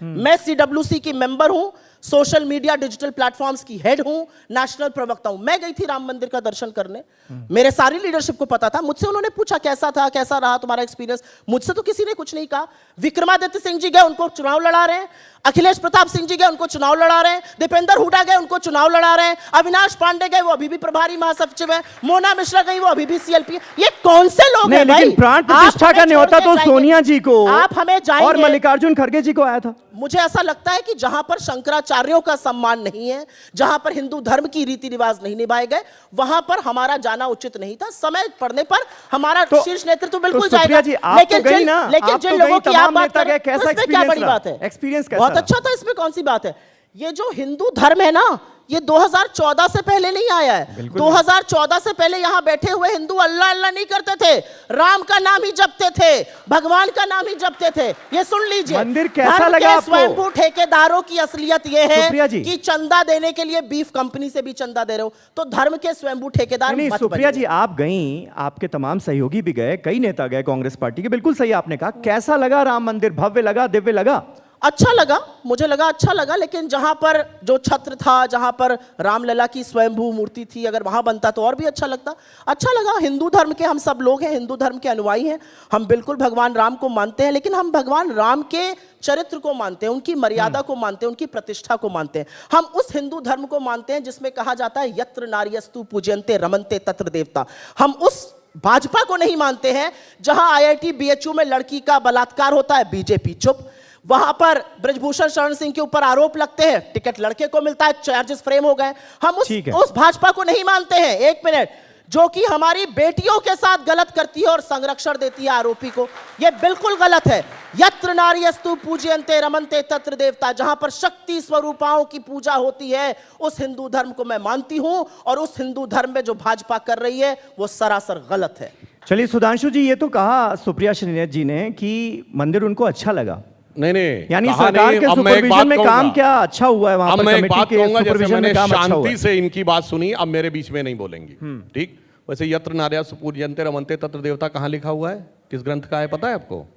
मैं सीडब्ल्यूसी की मेंबर हूं, सोशल मीडिया डिजिटल प्लेटफॉर्म्स की हेड हूं, नेशनल प्रवक्ता हूं। मैं गई थी राम मंदिर का दर्शन करने, मेरे सारी लीडरशिप को पता था। मुझसे उन्होंने पूछा कैसा था, कैसा रहा तुम्हारा एक्सपीरियंस? मुझसे तो किसी ने कुछ नहीं कहा। विक्रमादित्य सिंह जी गए, उनको चुनाव लड़ा रहे हैं। अखिलेश प्रताप सिंह जी गए, उनको चुनाव लड़ा रहे हैं। दीपेंद्र हुड्डा गए, उनको चुनाव लड़ा रहे हैं। अविनाश पांडे गए, वो अभी भी प्रभारी महासचिव है। मोना मिश्रा गई, वो अभी भी सीएलपी है। ये कौन से लोग हैं भाई? प्राण प्रतिष्ठा का न्योता तो सोनिया जी को, आप हमें जाएंगे, और मल्लिकार्जुन खड़गे जी को आया था। मुझे ऐसा लगता है कि जहां पर शंकराचार्यों का सम्मान नहीं है, जहां पर हिंदू धर्म की रीति रिवाज नहीं निभाए गए, वहां पर हमारा जाना उचित नहीं था। समय पड़ने पर हमारा शीर्ष नेतृत्व बिल्कुल जाएगा। लेकिन जिन लोगों की आप बात कर रहे हैं, इसमें क्या बड़ी बात है? एक्सपीरियंस बहुत अच्छा था, इसमें कौन सी बात है? ये जो हिंदू धर्म है ना, ये 2014 से पहले नहीं आया है। 2014 से पहले यहां बैठे हुए हिंदू अल्लाह अल्लाह नहीं करते थे, राम का नाम ही जपते थे, भगवान का नाम ही जपते थे। ये सुन लीजिए, मंदिर कैसा लगा आपको? स्वयंभू ठेकेदारों की असलियत ये है कि चंदा देने के लिए बीफ कंपनी से भी चंदा दे रहे हो, तो धर्म के स्वयंभू ठेकेदार नहीं। सुप्रिया जी, आप गई, आपके तमाम सहयोगी भी गए, कई नेता गए कांग्रेस पार्टी के, बिल्कुल सही आपने कहा। कैसा लगा राम मंदिर? भव्य लगा, दिव्य लगा? अच्छा लगा, मुझे लगा अच्छा लगा। लेकिन जहां पर जो छत्र था, जहां पर रामलला की स्वयंभू मूर्ति थी, अगर वहां बनता तो और भी अच्छा लगता। अच्छा लगा। हिंदू धर्म के हम सब लोग हैं, हिंदू धर्म के अनुयायी हैं, हम बिल्कुल भगवान राम को मानते हैं, लेकिन हम भगवान राम के चरित्र को मानते हैं, उनकी मर्यादा को मानते हैं, उनकी प्रतिष्ठा को मानते हैं। हम उस हिंदू धर्म को मानते हैं जिसमें कहा जाता है यत्र नार्यस्तु पूज्यन्ते रमन्ते तत्र देवता। हम उस भाजपा को नहीं मानते हैं जहां IIT BHU में लड़की का बलात्कार होता है, बीजेपी चुप। वहां पर ब्रजभूषण शरण सिंह के ऊपर आरोप लगते हैं, टिकट लड़के को मिलता है, चार्जेस फ्रेम हो गए। हम उस भाजपा को नहीं मानते हैं, एक मिनट, जो कि हमारी बेटियों के साथ गलत करती है और संरक्षण देती है आरोपी को। यह बिल्कुल गलत है। यत्र नार्यस्तु पूज्यन्ते रमन्ते तत्र देवता, जहां पर शक्ति स्वरूपाओं की पूजा होती है, उस हिंदू धर्म को मैं मानती हूं, और उस हिंदू धर्म में जो भाजपा कर रही है वो सरासर गलत है। चलिए सुधांशु जी, ये तो कहा सुप्रिया श्रीनेत जी ने कि मंदिर उनको अच्छा लगा। नहीं यानी कहा सरकार नहीं। के अब मैं एक सुपरविजन में बात काम कहूंगा। क्या अच्छा हुआ है वहां अब पर? मैं एक कमेटी बात के कहूंगा, जैसे सुपरविजन मैंने में काम अच्छा हुआ शांति है। से इनकी बात सुनी, अब मेरे बीच में नहीं बोलेंगी, ठीक। वैसे यत्र नार्यस्तु पूज्यन्ते रमन्ते तत्र देवता कहाँ लिखा हुआ है, किस ग्रंथ का है, पता है आपको?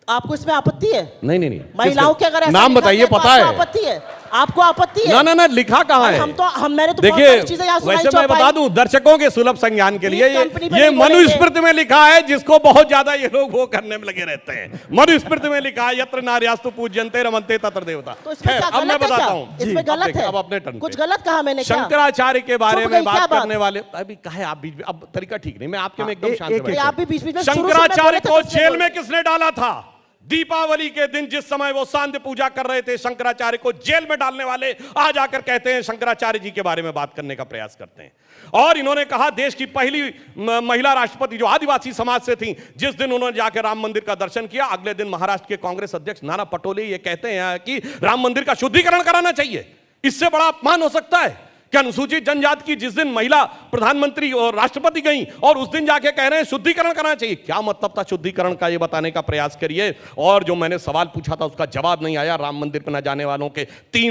आपको इसमें आपत्ति है? नहीं महिलाओं के अगर ऐसा नाम लिखा बताइए, गया तो पता आपको है? आपत्ति है? आपको आपत्ति है? ना लिखा कहाँ है? मैंने तो बहुत देखिए, सारी चीजें यहाँ सुनाई वैसे मैं बता दूं दर्शकों के सुलभ संज्ञान के लिए, कंपनी पे ये नहीं बोलेंगे। मनुस्मृति में लिखा है, जिसको बहुत ज्यादा ये लोग वो करने में लगे रहते हैं। मनुस्मृति में लिखा है, यत्र नार्यस्तु पूज्यन्ते रमन्ते तत्र देवता। तो इसमें क्या अब मैं गलत है? बताता क्या हूँ, इसमें गलत है? अब अपने टर्न कुछ पे। गलत कहा मैंने क्या? शंकराचार्य के बारे चुप में गई, क्या बात बात? करने वाले, अभी कहे आप बीच में, अब तरीका ठीक नहीं, मैं आपके में एकदम एक- शांत एक- बैठा आप भी बीच-बीच में शुरू से मैं शंकराचार्य बोले थे को तो इसलिए जेल बोल- में किसने डाला था? दीपावली के दिन जिस समय वो सांध्य पूजा कर रहे थे, शंकराचार्य को जेल में डालने वाले आज आकर कहते हैं शंकराचार्य जी के बारे में बात करने का प्रयास करते हैं। और इन्होंने कहा देश की पहली महिला राष्ट्रपति जो आदिवासी समाज से थी, जिस दिन उन्होंने जाकर राम मंदिर का दर्शन किया, अगले दिन महाराष्ट्र के कांग्रेस अध्यक्ष नाना पटोले ये कहते हैं कि राम मंदिर का शुद्धिकरण कराना चाहिए। इससे बड़ा अपमान हो सकता है कि अनुसूचित जनजाति की जिस दिन महिला प्रधानमंत्री और राष्ट्रपति गई और उस दिन जाके कह रहे हैं शुद्धिकरण करना चाहिए। क्या मतलब था शुद्धिकरण का, ये बताने का प्रयास करिए। और जो मैंने सवाल पूछा था उसका जवाब नहीं आया। राम मंदिर पर न जाने वालों के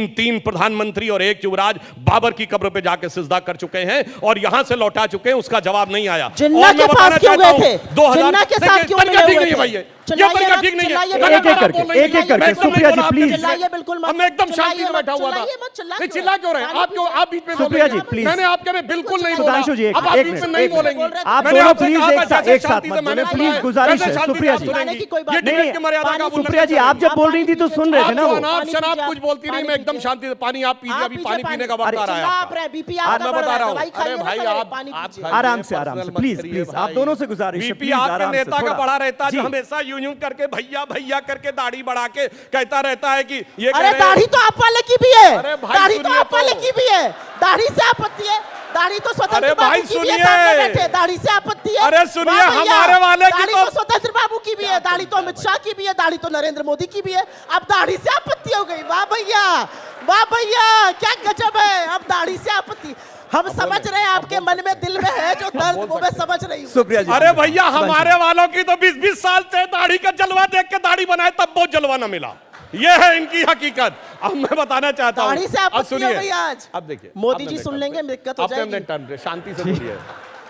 तीन प्रधानमंत्री और एक युवराज बाबर की कब्र पे जाके सिजदा कर चुके हैं और यहां से लौटा चुके हैं, उसका जवाब नहीं आया। जिन्ना के पास क्यों गए थे? जिन्ना के साथ क्यों मिले हुए थे? भाई, ये चिल्लाइए तरीका मत, ठीक नहीं है। चिल्लाइए मत। लगातार आप करके, बोल रहे हैं। एक-एक करके, मैं एकदम नहीं सुप्रिया जी, बोला, आप प्लीज। चिल्लाइए बिल्कुल मत। अब मैं एकदम शांति चिल्लाइए से बैठा मत, हुआ था। चिल्लाइए मत, चिल्ला नहीं, क्यों चिल्ला क्यों रहे हैं? आप क्यों, आप बीच में बोल सुप्रिया रहे हैं? जी, प्लीज। मैंने आपके में बिल्कुल नहीं बोला। सुधांशु जी, अब आप एक बीच में मिनट, नहीं एक मिनट। बोलेंगी। आप मैंने दोनों आपसे प्लीज कहा था, एक साथ जैसे मत शांति से बोले, मैंने प्लीज सुना है, गुजारिश वैसे है शांति से सुप्रिया आप जी। सुनेंगी। की कोई बात ये नहीं। डिबेट की मर्यादा का उल्लंघन सुप्रिया जी, कर रहे आप हैं। जब बोल रही थी तो सुन रहे थे ना आप वो। जो अनाप पानी शनाप पीजिए, कुछ बोलती रही, मैं पानी एकदम पीजिए। शांति से, पानी आप पीजिए, अभी पानी पीने का वक्त अरे आ रहा है चिल्ला आपका। आप रहे, बीपी आज आपका मैं बढ़ बता रहा रहा है, हूँ। दवाई खाइए अरे ना भाई, सवेरे, आप पानी पीजिए। खाइए, आराम से पर्सनल मत प्लीज करिए प्लीज, आप भाई। दोनों से गुजारिश है, बीपी प्लीज आपके आराम से नेता का थोड़ा। बढ़ा रहता है, जी। जो हमेशा यूं करके भैया भैया करके दाढ़ी बढ़ा के कहता रहता है कि ये कह अरे रहे हैं- दाढ़ी तो आप वाले की भी है। अरे भाई दाढ़ी तो सुनिए आप वाले तो। की भी है। दाढ़ी से आपत्ति है? दाढ़ी तो स्वतंत्र अरे भाई बाबू की भी है, सुनिए। सामने बैठे, दाढ़ी से आपत्ति है? अरे सुनिए, वाह भैया, हमारे वाले की दाढ़ी तो- तो स्वतंत्र बाबू की भी है, दाढ़ी तो अमित शाह की भी है, दाढ़ी तो नरेंद्र मोदी की भी है। अब दाढ़ी से आपत्ति हो गई। वाह भैया, वाह भैया, क्या गजब है। अब दाढ़ी से आपत्ति। हम समझ रहे हैं आपके मन में, दिल में है जो दर्द, वो मैं समझ रही हूँ। सुप्रिया जी, अरे भैया, हमारे वालों की तो 20-20 साल से दाढ़ी का जलवा देख के दाढ़ी बनाए तब वो जलवा न मिला। ये है इनकी हकीकत। अब मैं बताना चाहता हूँ, दाढ़ी से अब आपत्ति हो सुनिए। गई आज। अब देखिए, मोदी अब जी अपने सुन टर्न लेंगे, पे। दिक्कत हो अपने जाएगी। टर्न पे शांति से बोलिए।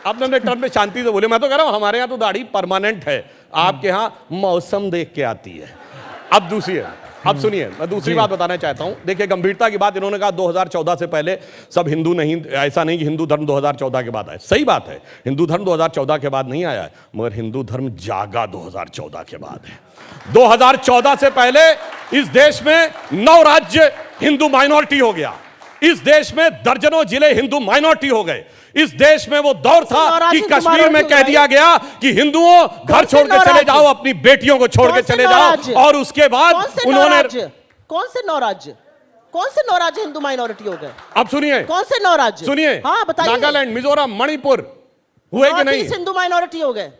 अपने टर्न पे शांति से बोलिए। मैं तो कह रहा हूँ हमारे यहाँ तो दाढ़ी परमानेंट है, आपके यहाँ मौसम देख के आती है। अब दूसरी है, अब सुनिए, मैं दूसरी बात बताना चाहता हूं। देखिए, गंभीरता की बात, इन्होंने कहा 2014 से पहले सब हिंदू नहीं, ऐसा नहीं कि हिंदू धर्म 2014 के बाद आए। सही बात है, हिंदू धर्म 2014 के बाद नहीं आया है, मगर हिंदू धर्म जागा 2014 के बाद है। 2014 से पहले इस देश में 9 राज्य हिंदू माइनॉरिटी हो गया। इस देश में दर्जनों जिले हिंदू माइनॉरिटी हो गए। इस देश में वो दौर था कि कश्मीर में कह दिया गया कि हिंदुओं घर छोड़ के चले जाओ, अपनी बेटियों को छोड़ के चले जाओ, और उसके बाद उन्होंने कौन से 9 राज्य, कौन से 9 राज्य हिंदू माइनॉरिटी हो गए? अब सुनिए, कौन से 9 राज्य? सुनिए, हाँ बताइए। नागालैंड, मिजोरम, मणिपुर हुए कि नहीं? हिंदू माइनॉरिटी हो गए।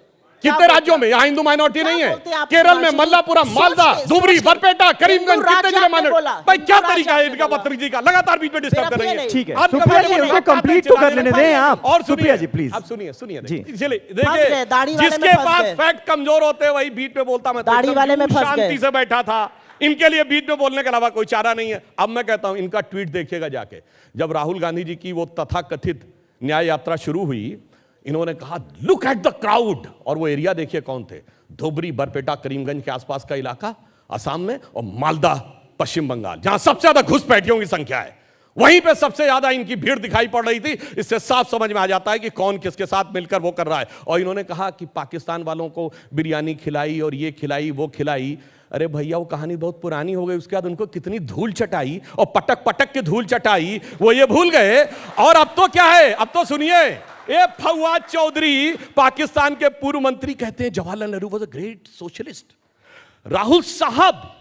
कितने राज्यों में? यहाँ हिंदू माइनॉरिटी नहीं है। केरल में मल्लापुरा, मालदा, धुबरी, बरपेटा, करीमगंज, कितने जिले माइनॉरिटी? भाई क्या तरीका है इनका बदतमीजी का? लगातार बीच में डिस्टर्ब कर रही है। ठीक है, आप सुप्रिया जी, उनको कंप्लीट तो कर लेने दें आप। और सुप्रिया जी, प्लीज। अब सुनिए, सुनिए जी। चलिए, फंस गए, देखिए, दाढ़ी वाले में जिसके फंस पास गए। फैक्ट कमजोर होते हैं वही बीच में बोलता। मैं तो दाढ़ी एकदम वाले में फंस शांति गए। से बैठा था। इनके लिए बीच में बोलने के अलावा कोई चारा नहीं है। अब मैं कहता हूं, इनका ट्वीट देखिएगा जाके। जब राहुल गांधी जी की वो तथाकथित न्याय यात्रा शुरू हुई, इन्होंने कहा लुक एट द क्राउड, और वो एरिया देखिए कौन थे? धुबरी, बरपेटा, करीमगंज के आसपास का इलाका असम में, और मालदा पश्चिम बंगाल, जहां सबसे ज्यादा घुसपैठियों की संख्या है, वहीं पे सबसे ज्यादा इनकी भीड़ दिखाई पड़ रही थी। इससे साफ समझ में आ जाता है कि कौन किसके साथ मिलकर वो कर रहा है। और इन्होंने कहा कि पाकिस्तान वालों को बिरयानी खिलाई और ये खिलाई वो खिलाई। अरे भैया, वो कहानी बहुत पुरानी हो गई। उसके बाद उनको कितनी धूल चटाई और पटक पटक के धूल चटाई, वो ये भूल गए। और अब तो क्या है, अब तो सुनिए, ये फवाद चौधरी, पाकिस्तान के पूर्व मंत्री, कहते हैं Jawaharlal Nehru was a great socialist. Rahul साहब,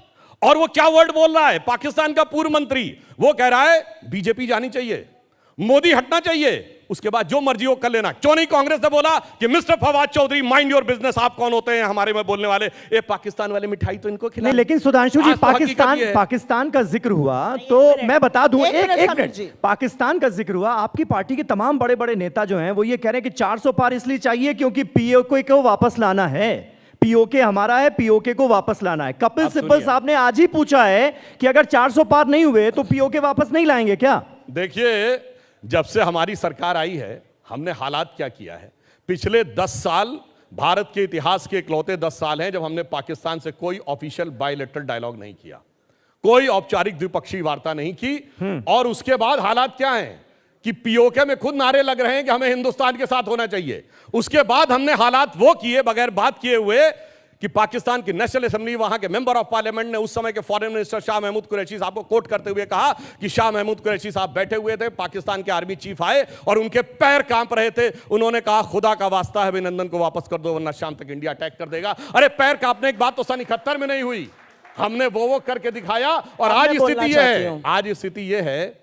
और वो क्या वर्ड बोल रहा है? पाकिस्तान का पूर्व मंत्री वो कह रहा है बीजेपी जानी चाहिए। मोदी हटना चाहिए, उसके बाद जो मर्जी हो कर लेना। क्यों नहीं कांग्रेस ने बोला कि mister Fawad Chaudhry mind your business, आप कौन होते हैं हमारे में बोलने वाले, ये पाकिस्तान वाले मिठाई तो इनको खिला। नहीं, लेकिन सुधांशु जी, आज तो हकीकत ये है। पाकिस्तान का जिक्र हुआ तो मैं बता दूं, एक मिनट, पाकिस्तान का जिक्र हुआ, आपकी पार्टी के तमाम बड़े बड़े नेता जो हैं वो ये कह रहे हैं कि 400 पार इसलिए चाहिए क्योंकि पीओके को वापस लाना है, पीओके हमारा है, पीओके को वापस लाना है। कपिल सिब्बल साहब ने आज ही पूछा है कि अगर 400 पार नहीं हुए तो पीओके वापस नहीं लाएंगे क्या? देखिए, जब से हमारी सरकार आई है हमने हालात क्या किया है। पिछले 10 साल भारत के इतिहास के इकलौते 10 साल हैं जब हमने पाकिस्तान से कोई ऑफिशियल बायलैटरल डायलॉग नहीं किया, कोई औपचारिक द्विपक्षीय वार्ता नहीं की। और उसके बाद हालात क्या हैं कि पीओके में खुद नारे लग रहे हैं कि हमें हिंदुस्तान के साथ होना चाहिए। उसके बाद हमने हालात वो किए बगैर बात किए हुए कि पाकिस्तान की नेशनल असेंबली, वहां के मेंबर ऑफ पार्लियामेंट ने उस समय के फॉरेन मिनिस्टर शाह महमूद कुरैशी साहब को कोट करते हुए कहा कि शाह महमूद कुरैशी साहब बैठे हुए थे, पाकिस्तान के आर्मी चीफ आए और उनके पैर कांप रहे थे। उन्होंने कहा खुदा का वास्ता है अभिनंदन को वापस कर दो वरना शाम तक इंडिया अटैक कर देगा। अरे पैर कांपने की बात तो सन 71 में नहीं हुई, हमने वो करके दिखाया। और आज स्थिति यह है, आज स्थिति यह है,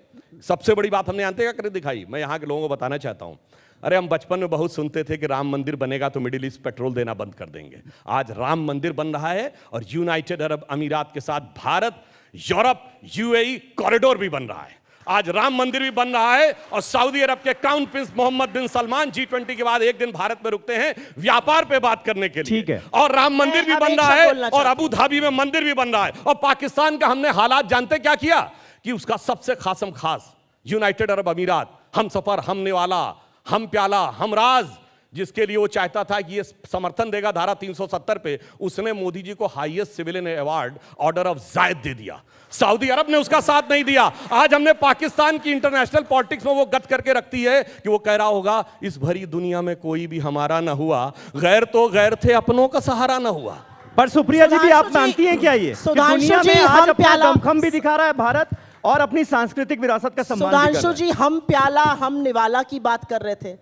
सबसे बड़ी बात हमने जानते क्या कर दिखाई, मैं यहां के लोगों को बताना चाहता हूं। अरे हम बचपन में बहुत सुनते थे कि राम मंदिर बनेगा तो मिडिल ईस्ट पेट्रोल देना बंद कर देंगे। आज राम मंदिर बन रहा है और यूनाइटेड अरब अमीरात के साथ भारत यूरोप यूएई कॉरिडोर भी बन रहा है। आज राम मंदिर भी बन रहा है और सऊदी अरब के क्राउन प्रिंस मोहम्मद बिन सलमान G20 के बाद एक दिन भारत में रुकते हैं व्यापार पे बात करने के लिए। ठीक है। और राम मंदिर भी बन रहा है और अबू धाबी में मंदिर भी बन रहा है। और पाकिस्तान का हमने हालात जानते क्या किया कि उसका सबसे खासम खास यूनाइटेड अरब अमीरात, हम सफर, हम निवाला, हम प्याला, हम राज, जिसके लिए वो चाहता था कि ये समर्थन देगा धारा 370 पे, उसने मोदी जी को highest civilian award order of Zayed दे दिया। सऊदी अरब ने उसका साथ नहीं दिया। आज हमने पाकिस्तान की इंटरनेशनल पॉलिटिक्स में वो गत करके रखती है कि वो कह रहा होगा इस भरी दुनिया में कोई भी हमारा ना हुआ, गैर तो गैर थे, अपनों का सहारा ना हुआ। पर सुप्रिया जी भी आप मानती हैं क्या ये कि दुनिया में आज अपना दमखम भी दिखा रहा है भारत और अपनी सांस्कृतिक विरासत का सम्मान भी कर रहा है? सुधांशु जी, हम प्याला हम निवाला की बात कर रहे थे।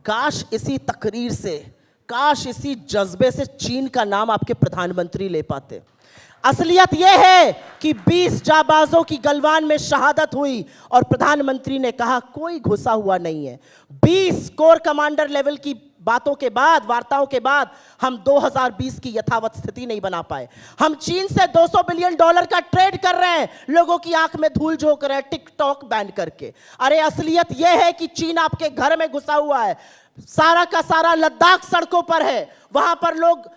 काश इसी तकरीर से, काश इसी जज्बे से चीन का नाम आपके प्रधानमंत्री ले पाते। असलियत यह है कि 20 जाबाजों की गलवान में शहादत हुई और प्रधानमंत्री ने कहा कोई घुसा हुआ नहीं है। 20 कोर कमांडर लेवल की बातों के बाद, वार्ताओं के बाद हम 2020 की यथावत स्थिति नहीं बना पाए। हम चीन से $200 बिलियन का ट्रेड कर रहे हैं, लोगों की आंख में धूल झोंक रहे हैं टिकटॉक बैन करके। अरे असलियत यह है कि चीन आपके घर में घुसा हुआ है। सारा का सारा लद्दाख सड़कों पर है, वहां पर लोग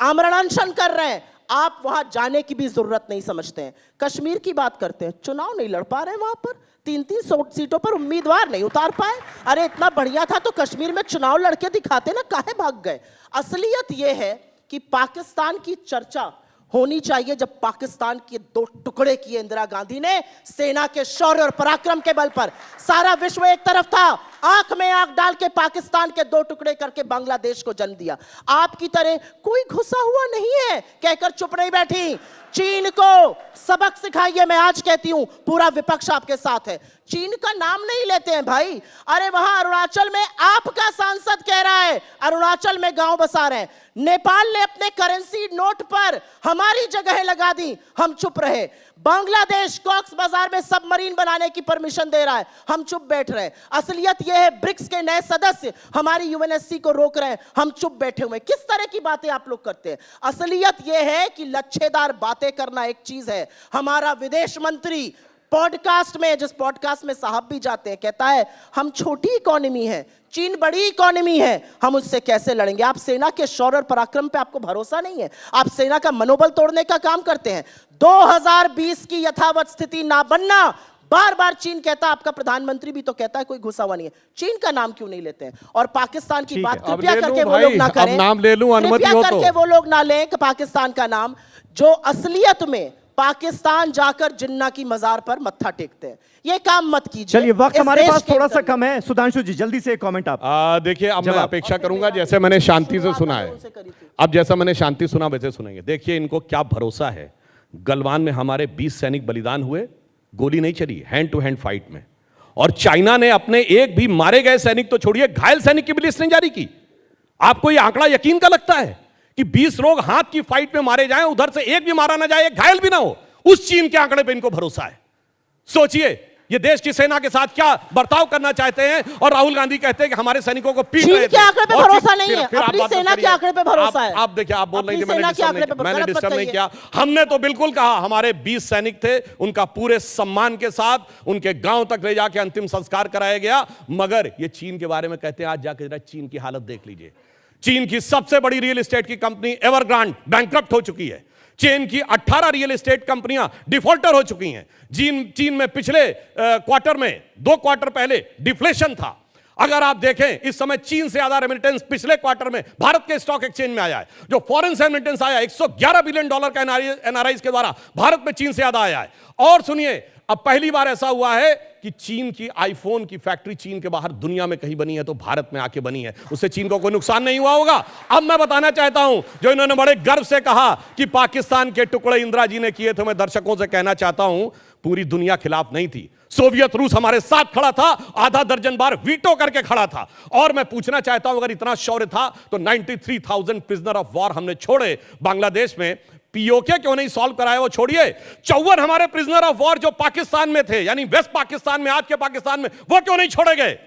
आमरण अनशन कर रहे हैं। आप वहां जाने की भी जरूरत नहीं समझते हैं। कश्मीर की बात करते हैं, चुनाव नहीं लड़ पा रहे वहां पर, 3-3 सीटों पर उम्मीदवार नहीं उतार पाए। अरे इतना बढ़िया था तो कश्मीर में चुनाव लड़के दिखाते ना, काहे भाग गए? असलियत यह है कि पाकिस्तान की चर्चा होनी चाहिए जब पाकिस्तान के 2 टुकड़े किए इंदिरा गांधी ने सेना के शौर्य और पराक्रम के बल पर। सारा विश्व एक तरफ था, आंख में आंख डाल के पाकिस्तान के 2 टुकड़े करके बांग्लादेश को जन्म दिया। आपकी तरह कोई घुसा हुआ नहीं है कहकर चुप नहीं बैठी। चीन को सबक सिखाइए, मैं आज कहती हूं, पूरा विपक्ष आपके साथ है। चीन का नाम नहीं लेते हैं भाई। अरे वहां अरुणाचल में आपका सांसद कह रहा है अरुणाचल में गांव बसा रहे हैं। नेपाल ने अपने करेंसी नोट पर हमारी जगह लगा दी, हम चुप रहे। बांग्लादेश कॉक्स बाजार में सबमरीन बनाने की परमिशन दे रहा है, हम चुप बैठ रहे। असलियत यह है ब्रिक्स के नए सदस्य हमारी यूएनएससी को रोक रहे हैं, हम चुप बैठे हुए। किस तरह की बातें आप लोग करते हैं? असलियत यह है कि लच्छेदार बातें करना एक चीज है। हमारा विदेश मंत्री पॉडकास्ट में, जिस पॉडकास्ट में साहब भी जाते हैं, कहता है हम छोटी इकोनॉमी है, चीन बड़ी इकोनॉमी है, हम उससे कैसे लड़ेंगे? आप सेना के शौर्य और पराक्रम पे आपको भरोसा नहीं है, आप सेना का मनोबल तोड़ने का काम करते हैं। 2020 की यथावत स्थिति ना बनना, बार बार चीन कहता है, आपका प्रधानमंत्री भी तो कहता है कोई घुसा हुआ नहीं है। चीन का नाम क्यों नहीं लेते हैं? और पाकिस्तान की बात कृपया करके वो लोग ना करें, नाम ले लूं, अनुमति हो तो। करके वो लोग ना लें कि पाकिस्तान का नाम, जो असलियत में पाकिस्तान जाकर जिन्ना की मजार पर मत्था टेकते हैं। ये काम मत कीजिए। चलिए, वक्त हमारे पास थोड़ा सा कम है। सुधांशु जी जल्दी से एक कमेंट आप। देखिए, अब मैं अपेक्षा करूंगा जैसे मैंने शांति से सुना है, अब जैसा मैंने शांति सुना वैसे सुनेंगे। देखिए, इनको क्या भरोसा है, गलवान में हमारे 20 सैनिक बलिदान हुए, गोली नहीं चली, हैंड टू हैंड फाइट में। और चाइना ने अपने एक भी मारे गए सैनिक तो छोड़िए, घायल सैनिक की भी लिस्ट नहीं जारी की। आपको यह आंकड़ा यकीन का लगता है कि 20 लोग हाथ की फाइट में मारे जाएं, उधर से एक भी मारा ना जाए, एक घायल भी ना हो? उस चीन के आंकड़े पे इनको भरोसा है। सोचिए, ये देश की सेना के साथ क्या बर्ताव करना चाहते हैं, और राहुल गांधी कहते हैं कि हमारे सैनिकों को पीट रहे थे। चीन के आंकड़े पे और भरोसा नहीं है, फिर आप अपनी बात मत सेना के करिए। आंकड़े पे भरोसा है। आप देखिए, आप बोल रही थी, अपनी सेना के आंकड़े पे मैंने गलत मत डिस्टर्ब नहीं कहिए। किया। हमने तो बिल्कुल कहा हमारे 20 सैनिक थे, उनका पूरे सम्मान के साथ उनके गांव तक ले जाके अंतिम संस्कार कराया गया। मगर ये चीन के बारे में कहते हैं, आज जाके जरा चीन की हालत देख लीजिए। चीन की सबसे बड़ी रियल एस्टेट की कंपनी एवरग्रांड बैंकक्रप्ट हो चुकी है। चीन की 18 रियल एस्टेट कंपनियां डिफॉल्टर हो चुकी हैं। चीन में पिछले क्वार्टर में 2 क्वार्टर पहले डिफ्लेशन था। अगर आप देखें, इस समय चीन से ज्यादा रेमिटेंस पिछले क्वार्टर में भारत के स्टॉक एक्सचेंज में आया है। जो फॉरेन से रेमिटेंस आया, $111 बिलियन का एनआरआईज के द्वारा भारत में चीन से ज्यादा आया है। और सुनिए, अब पहली बार ऐसा हुआ है कि चीन की आईफोन की फैक्ट्री चीन के बाहर दुनिया में कहीं बनी है तो भारत में आके बनी है। उससे चीन को कोई नुकसान नहीं हुआ होगा। अब मैं बताना चाहता हूं, जो इन्होंने बड़े गर्व से कहा कि पाकिस्तान के टुकड़े इंदिरा जी ने किए थे, मैं दर्शकों से कहना चाहता हूं, पूरी दुनिया खिलाफ नहीं थी। सोवियत रूस हमारे साथ खड़ा था, आधा दर्जन बार वीटो करके खड़ा था। और मैं पूछना चाहता हूं, अगर इतना शौर्य था तो 93,000 प्रिजनर ऑफ वॉर हमने छोड़े बांग्लादेश में। पीओके क्यों नहीं सॉल्व कराया, वो छोड़िए। 54 हमारे प्रिजनर ऑफ वॉर जो पाकिस्तान में थे, यानी वेस्ट पाकिस्तान में, आज के पाकिस्तान में, वो क्यों नहीं छोड़े गए।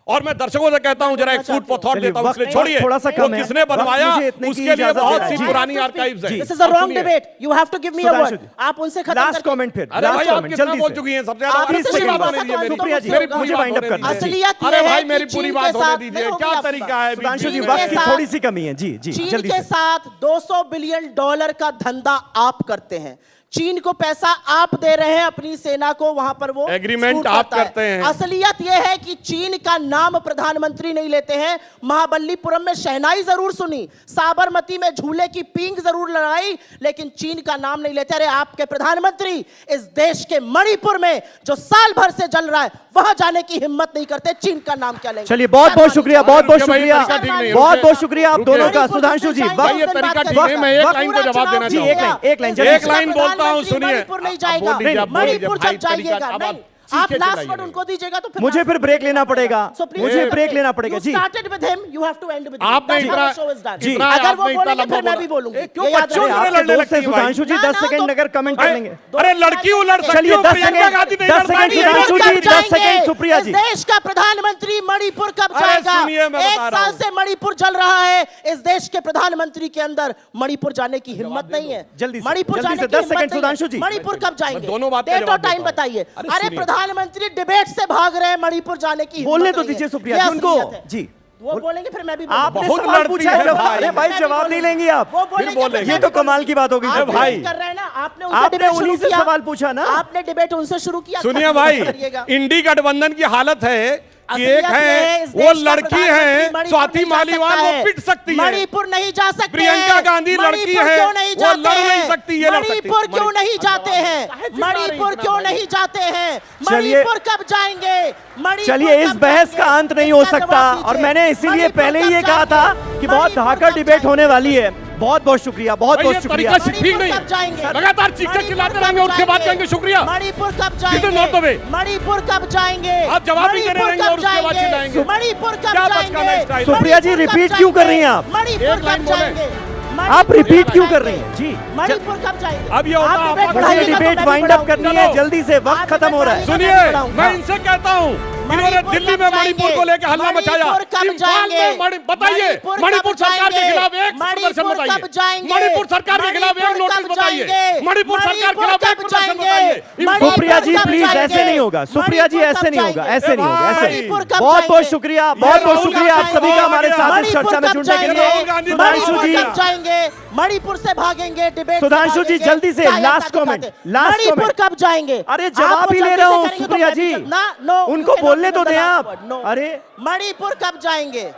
और मैं दर्शकों से कहता हूं, जरा एक फूड फॉर थॉट देता हूं, इसलिए छोड़िए। थोड़ा सा कम है, किसने बनवाया उसके लिए बहुत सी पुरानी आर्काइव्स हैं। This is a wrong debate, you have to give me a word. आप उनसे खत्म लास्ट कमेंट फिर, अरे भाई, लास्ट आप कमेंट कितना जल्दी बोल से। चुकी हैं, सबसे आप ज्यादा इससे पूरी बात बात होने दीजिए मेरी। सुप्रिया जी, मेरी मुझे पूरी बात वाइंड अप होने करना है। दीजिए। असलियत अरे ये है भाई, कि मेरी चीन पूरी के बात होने साथ- दीजिए। नहीं, क्या होगी तरीका है सुधांशु जी, चीन वक्त के की साथ- थोड़ी सी कमी है। जी जी, चीन जल्दी के से। साथ $200 बिलियन का धंधा आप करते हैं। चीन को पैसा आप दे रहे हैं, अपनी सेना को वहां पर वो एग्रीमेंट सूट आप करता है। करते हैं। असलियत यह है कि चीन का नाम प्रधानमंत्री नहीं लेते हैं। महाबलीपुरम में शहनाई जरूर सुनी, साबरमती में झूले की पींग जरूर लगाई, लेकिन चीन का नाम नहीं लेते। अरे आपके प्रधानमंत्री इस देश के मणिपुर में जो साल भर से जल रहा है, वहां जाने की हिम्मत नहीं करते। चीन का नाम क्या लेंगे। चलिए, बहुत बहुत शुक्रिया, बहुत बहुत रुकिए भाई, शुक्रिया, तरीका ठीक नहीं है, बहुत रुकिए। बहुत शुक्रिया आप रुकिए। दोनों का। सुधांशु जी, भाई, ये तरीका ठीक नहीं, मैं एक लाइन को जवाब देना जी, चाहूंगा। एक लाइन, जल्दी एक लाइन बोलता हूं, सुनिए। मणिपुर नहीं आप जाएगा, बोल दीजिए, आप बोल दीजिए, मणिपुर भाई, जब जाइएगा तरीका- अब नहीं। आप आप सीखे लास्ट चलाइए। वर्ड उनको दीजिएगा तो फिर मुझे फिर ब्रेक लेना पड़ेगा। मुझे ब्रेक लेना पड़ेगा। जी, started with him, you have to end with आपने इतना- जी, इतना अगर वो आपने इतना बोलेंगे लंबा फिर मैं बोला। भी बोलूंगी। ए, क्यों ये याद बच्चों रहे। की तरह आपके लड़ने दोस्त लगती हैं है भाई? सुधांशु जी, ना, 10 ना, सेकंड तो- अगर कमेंट कर लेंगे। अरे लड़की वो लड़ सकती चलिए, है, 10 प्रियंका सेकंड, गांधी नहीं 10 लड़ सेकंड, पाएगी। सुधांशु जी, 10 सेकंड, सुप्रिया इस जी। देश का प्रधानमंत्री मणिपुर कब अरे जाएगा। सुनिए, मैं बता एक रहा साल हूं। से मणिपुर जल रहा है। इस देश के प्रधानमंत्री के अंदर मणिपुर जाने की हिम्मत नहीं है। जल्दी से, मणिपुर जल्दी जाने से, की 10 हिम्मत सेकंड, नहीं है। सुधांशु जी। मणिपुर कब जाएंगे, मैं दोनों बात का डेट और जवाब टाइम देता हूं। बताइए। अरे अरे सुनिए। प्रधानमंत्री डिबेट से भाग रहे हैं, मणिपुर जाने की बोलने हिम्मत तो नहीं है। दीजिए सुप्रिया ये जी उनको। असलियत है। जी, वो बोलेंगे फिर मैं भी आपने बोलूंगी। बहुत सवाल लड़ती पूछा है है, जवाब भाई। अरे भाई, मैं भी जवाब नहीं बोलूंगी। लेंगी आप। वो बोलेंगे बोलेंगे। फिर ये मैं तो भी कमाल की बात होगी आप सर। अरे भाई। डिबेट कर रहे हैं ना, आपने उनसे आपने डिबेट शुरू उन्हीं से किया। सवाल पूछा ना। आपने डिबेट उनसे शुरू किया। सुनिए खत्म भाई, करिएगा। इंडी गठबंधन की हालत है कि असलियत एक में है इस वो देश का लड़की प्रधानमंत्री है मणिपुर स्वाति नहीं जा मालीवाल, सकता वो है। पिट सकती है। मणिपुर नहीं जा सकते प्रियंका हैं। गांधी लड़की मणिपुर है, क्यों नहीं वो जाते लड़ नहीं हैं? सकती, ये लड़ सकती है। मणिपुर क्यों नहीं जाते हैं। काहे चिल्ला रही मणिपुर इतना क्यों भाई? नहीं जाते हैं। चलिए। मणिपुर कब जाएंगे। मणिपुर चलिए, इस कब बहस जाएंगे? का अंत नहीं हो इसका सकता, जवाब और दीजिए। मैंने इसीलिए मणिपुर पहले कब ही ये कहा था जाएंगे? कि बहुत मणिपुर धाकड़ कब डिबेट जाएंगे? होने वाली है। बहुत बहुत शुक्रिया, बहुत भाई, बहुत ये शुक्रिया। तरीका ठीक नहीं मणिपुर कब जाएंगे? है। लगातार चीखें मणिपुर चिल्लाते कब रहेंगे, उसके बाद जाएंगे? कहेंगे शुक्रिया। मणिपुर कब This is not the जाएंगे। way. मणिपुर कब जाएंगे। आप जवाब ही देने मणिपुर रहेंगे कब और उसके बाद जाएंगे? चिल्लाएंगे। मणिपुर कब क्या बचकाना जाएंगे। स्टाइल? सुप्रिया जी, मणिपुर कब रिपीट क्यों कर रही हैं आप? मणिपुर एक कब लाइन बोले। जाएंगे। आप मणिपुर रिपीट कब क्यों कर जाएंगे? रही हैं? जी, मणिपुर कब जाएंगे। अब ये होता आप है, डिबेट आपका मुझे बढ़ाइएगा तो डिबेट मैं भी वाइंड अप बढ़ाऊंगी। करनी है, चलो। जल्दी से, वक्त आप खत्म हो रहा है। डिबेट सुनिए, मैं बढ़ाऊंगा। मैं इनसे कहता हूं, इन्होंने मणिपुर दिल्ली कब में मणिपुर को जाएंगे? लेकर हल्ला मचाया। मणिपुर कब इम्फाल में जाएंगे? बताइए, मणिपुर मणिपुर कब सरकार के जाएंगे? खिलाफ एक प्रदर्शन मणिपुर बताइए। कब जाएंगे? मणिपुर सरकार के खिलाफ एक मणिपुर नोटिस कब बताइए। जाएंगे? मणिपुर सरकार के मणिपुर खिलाफ एक कब प्रदर्शन जाएंगे? बताइए। मणिपुर सुप्रिया जी, कब प्लीज, जाएंगे? ऐसे नहीं होगा। सुप्रिया जी, मणिपुर ऐसे कब नहीं होगा, जाएंगे? ऐसे नहीं होगा, ऐसे नहीं। मणिपुर कब बहुत बहुत जाएंगे? शुक्रिया, बहुत बहुत राहुल शुक्रिया आप गांधी सभी का हमारे साथ इस मणिपुर चर्चा में कब जुड़ने के जाएंगे? लिए। राहुल गांधी सुधांशु मणिपुर जी, कब जाएंगे। मणिपुर से भागेंगे डिबेट से सुधांशु जी, भागेंगे। जल्दी से, क्या लास्ट याद कमेंट, दिखाते? Last Manipur comment. कब जाएंगे। अरे आप जवाब वो ही ले जल्दी रहा से हूं करेंगे तो सुप्रिया मैं भी जी। कर- ना, no, उनको you cannot बोलने give तो me the दें last आप। word, no. अरे मणिपुर कब जाएंगे।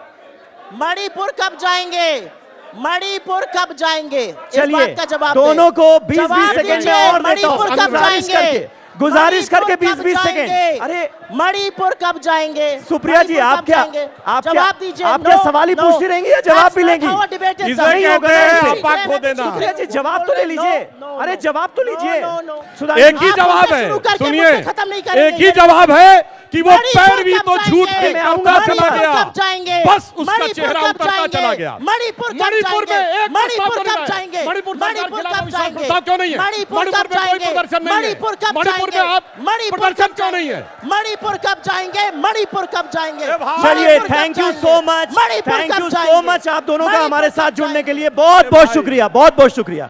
मणिपुर कब जाएंगे। मणिपुर कब जाएंगे। इस चलिए, बात का जवाब दोनों दें। को 20-20 जवाब सेकंड दीजिए, में और देता मणिपुर हूं। कब गुजारिश जाएंगे। करके, गुजारिश करके मणिपुर कब 20-20 सेकंड। जाएंगे? अरे मणिपुर कब जाएंगे। सुप्रिया जी, मणिपुर आप कब क्या जाएंगे? आप क्या जवाब दीजिए। आप क्या No, सवाल ही no. पूछती रहेंगी या जवाब That's भी not लेंगी? how a debate is इसे done. नहीं होगा कहते ना हैं ऐसे। आपाक खो देना। सुप्रिया जी, जवाब तो ले लीजिए। No, अरे no. जवाब तो लीजिए। No, no, no. सुधांशु एक ही जी, आप जवाब उनसे है, शुरू करके सुनिए, मुझसे खत्म नहीं करेंगे। एक ही जवाब है कि वो मणिपुर पैरवी कब तो झूठ जाएंगे? के करता चला मणिपुर गया, कब जाएंगे? बस उसका मणिपुर चेहरा कब उतरता जाएंगे? चला गया। मणिपुर कब मणिपुर में जाएंगे? एक मणिपुर प्रस्ताव कब है। जाएंगे? मणिपुर सरकार के मणिपुर खिलाफ कब अविश्वास जाएंगे? प्रस्ताव क्यों नहीं है? मणिपुर कब में कोई जाएंगे? प्रदर्शन नहीं है। मणिपुर कब मणिपुर में जाएंगे? आप मणिपुर प्रदर्शन कब क्यों नहीं है? मणिपुर कब जाएंगे? मणिपुर कब जाएंगे? चलिए, मणिपुर कब थैंक यू जाएंगे? सो मच, मणिपुर थैंक कब यू सो जाएंगे? मच आप दोनों का मणिपुर हमारे कब साथ जुड़ने जाएंगे? के लिए बहुत बहुत शुक्रिया, बहुत बहुत शुक्रिया।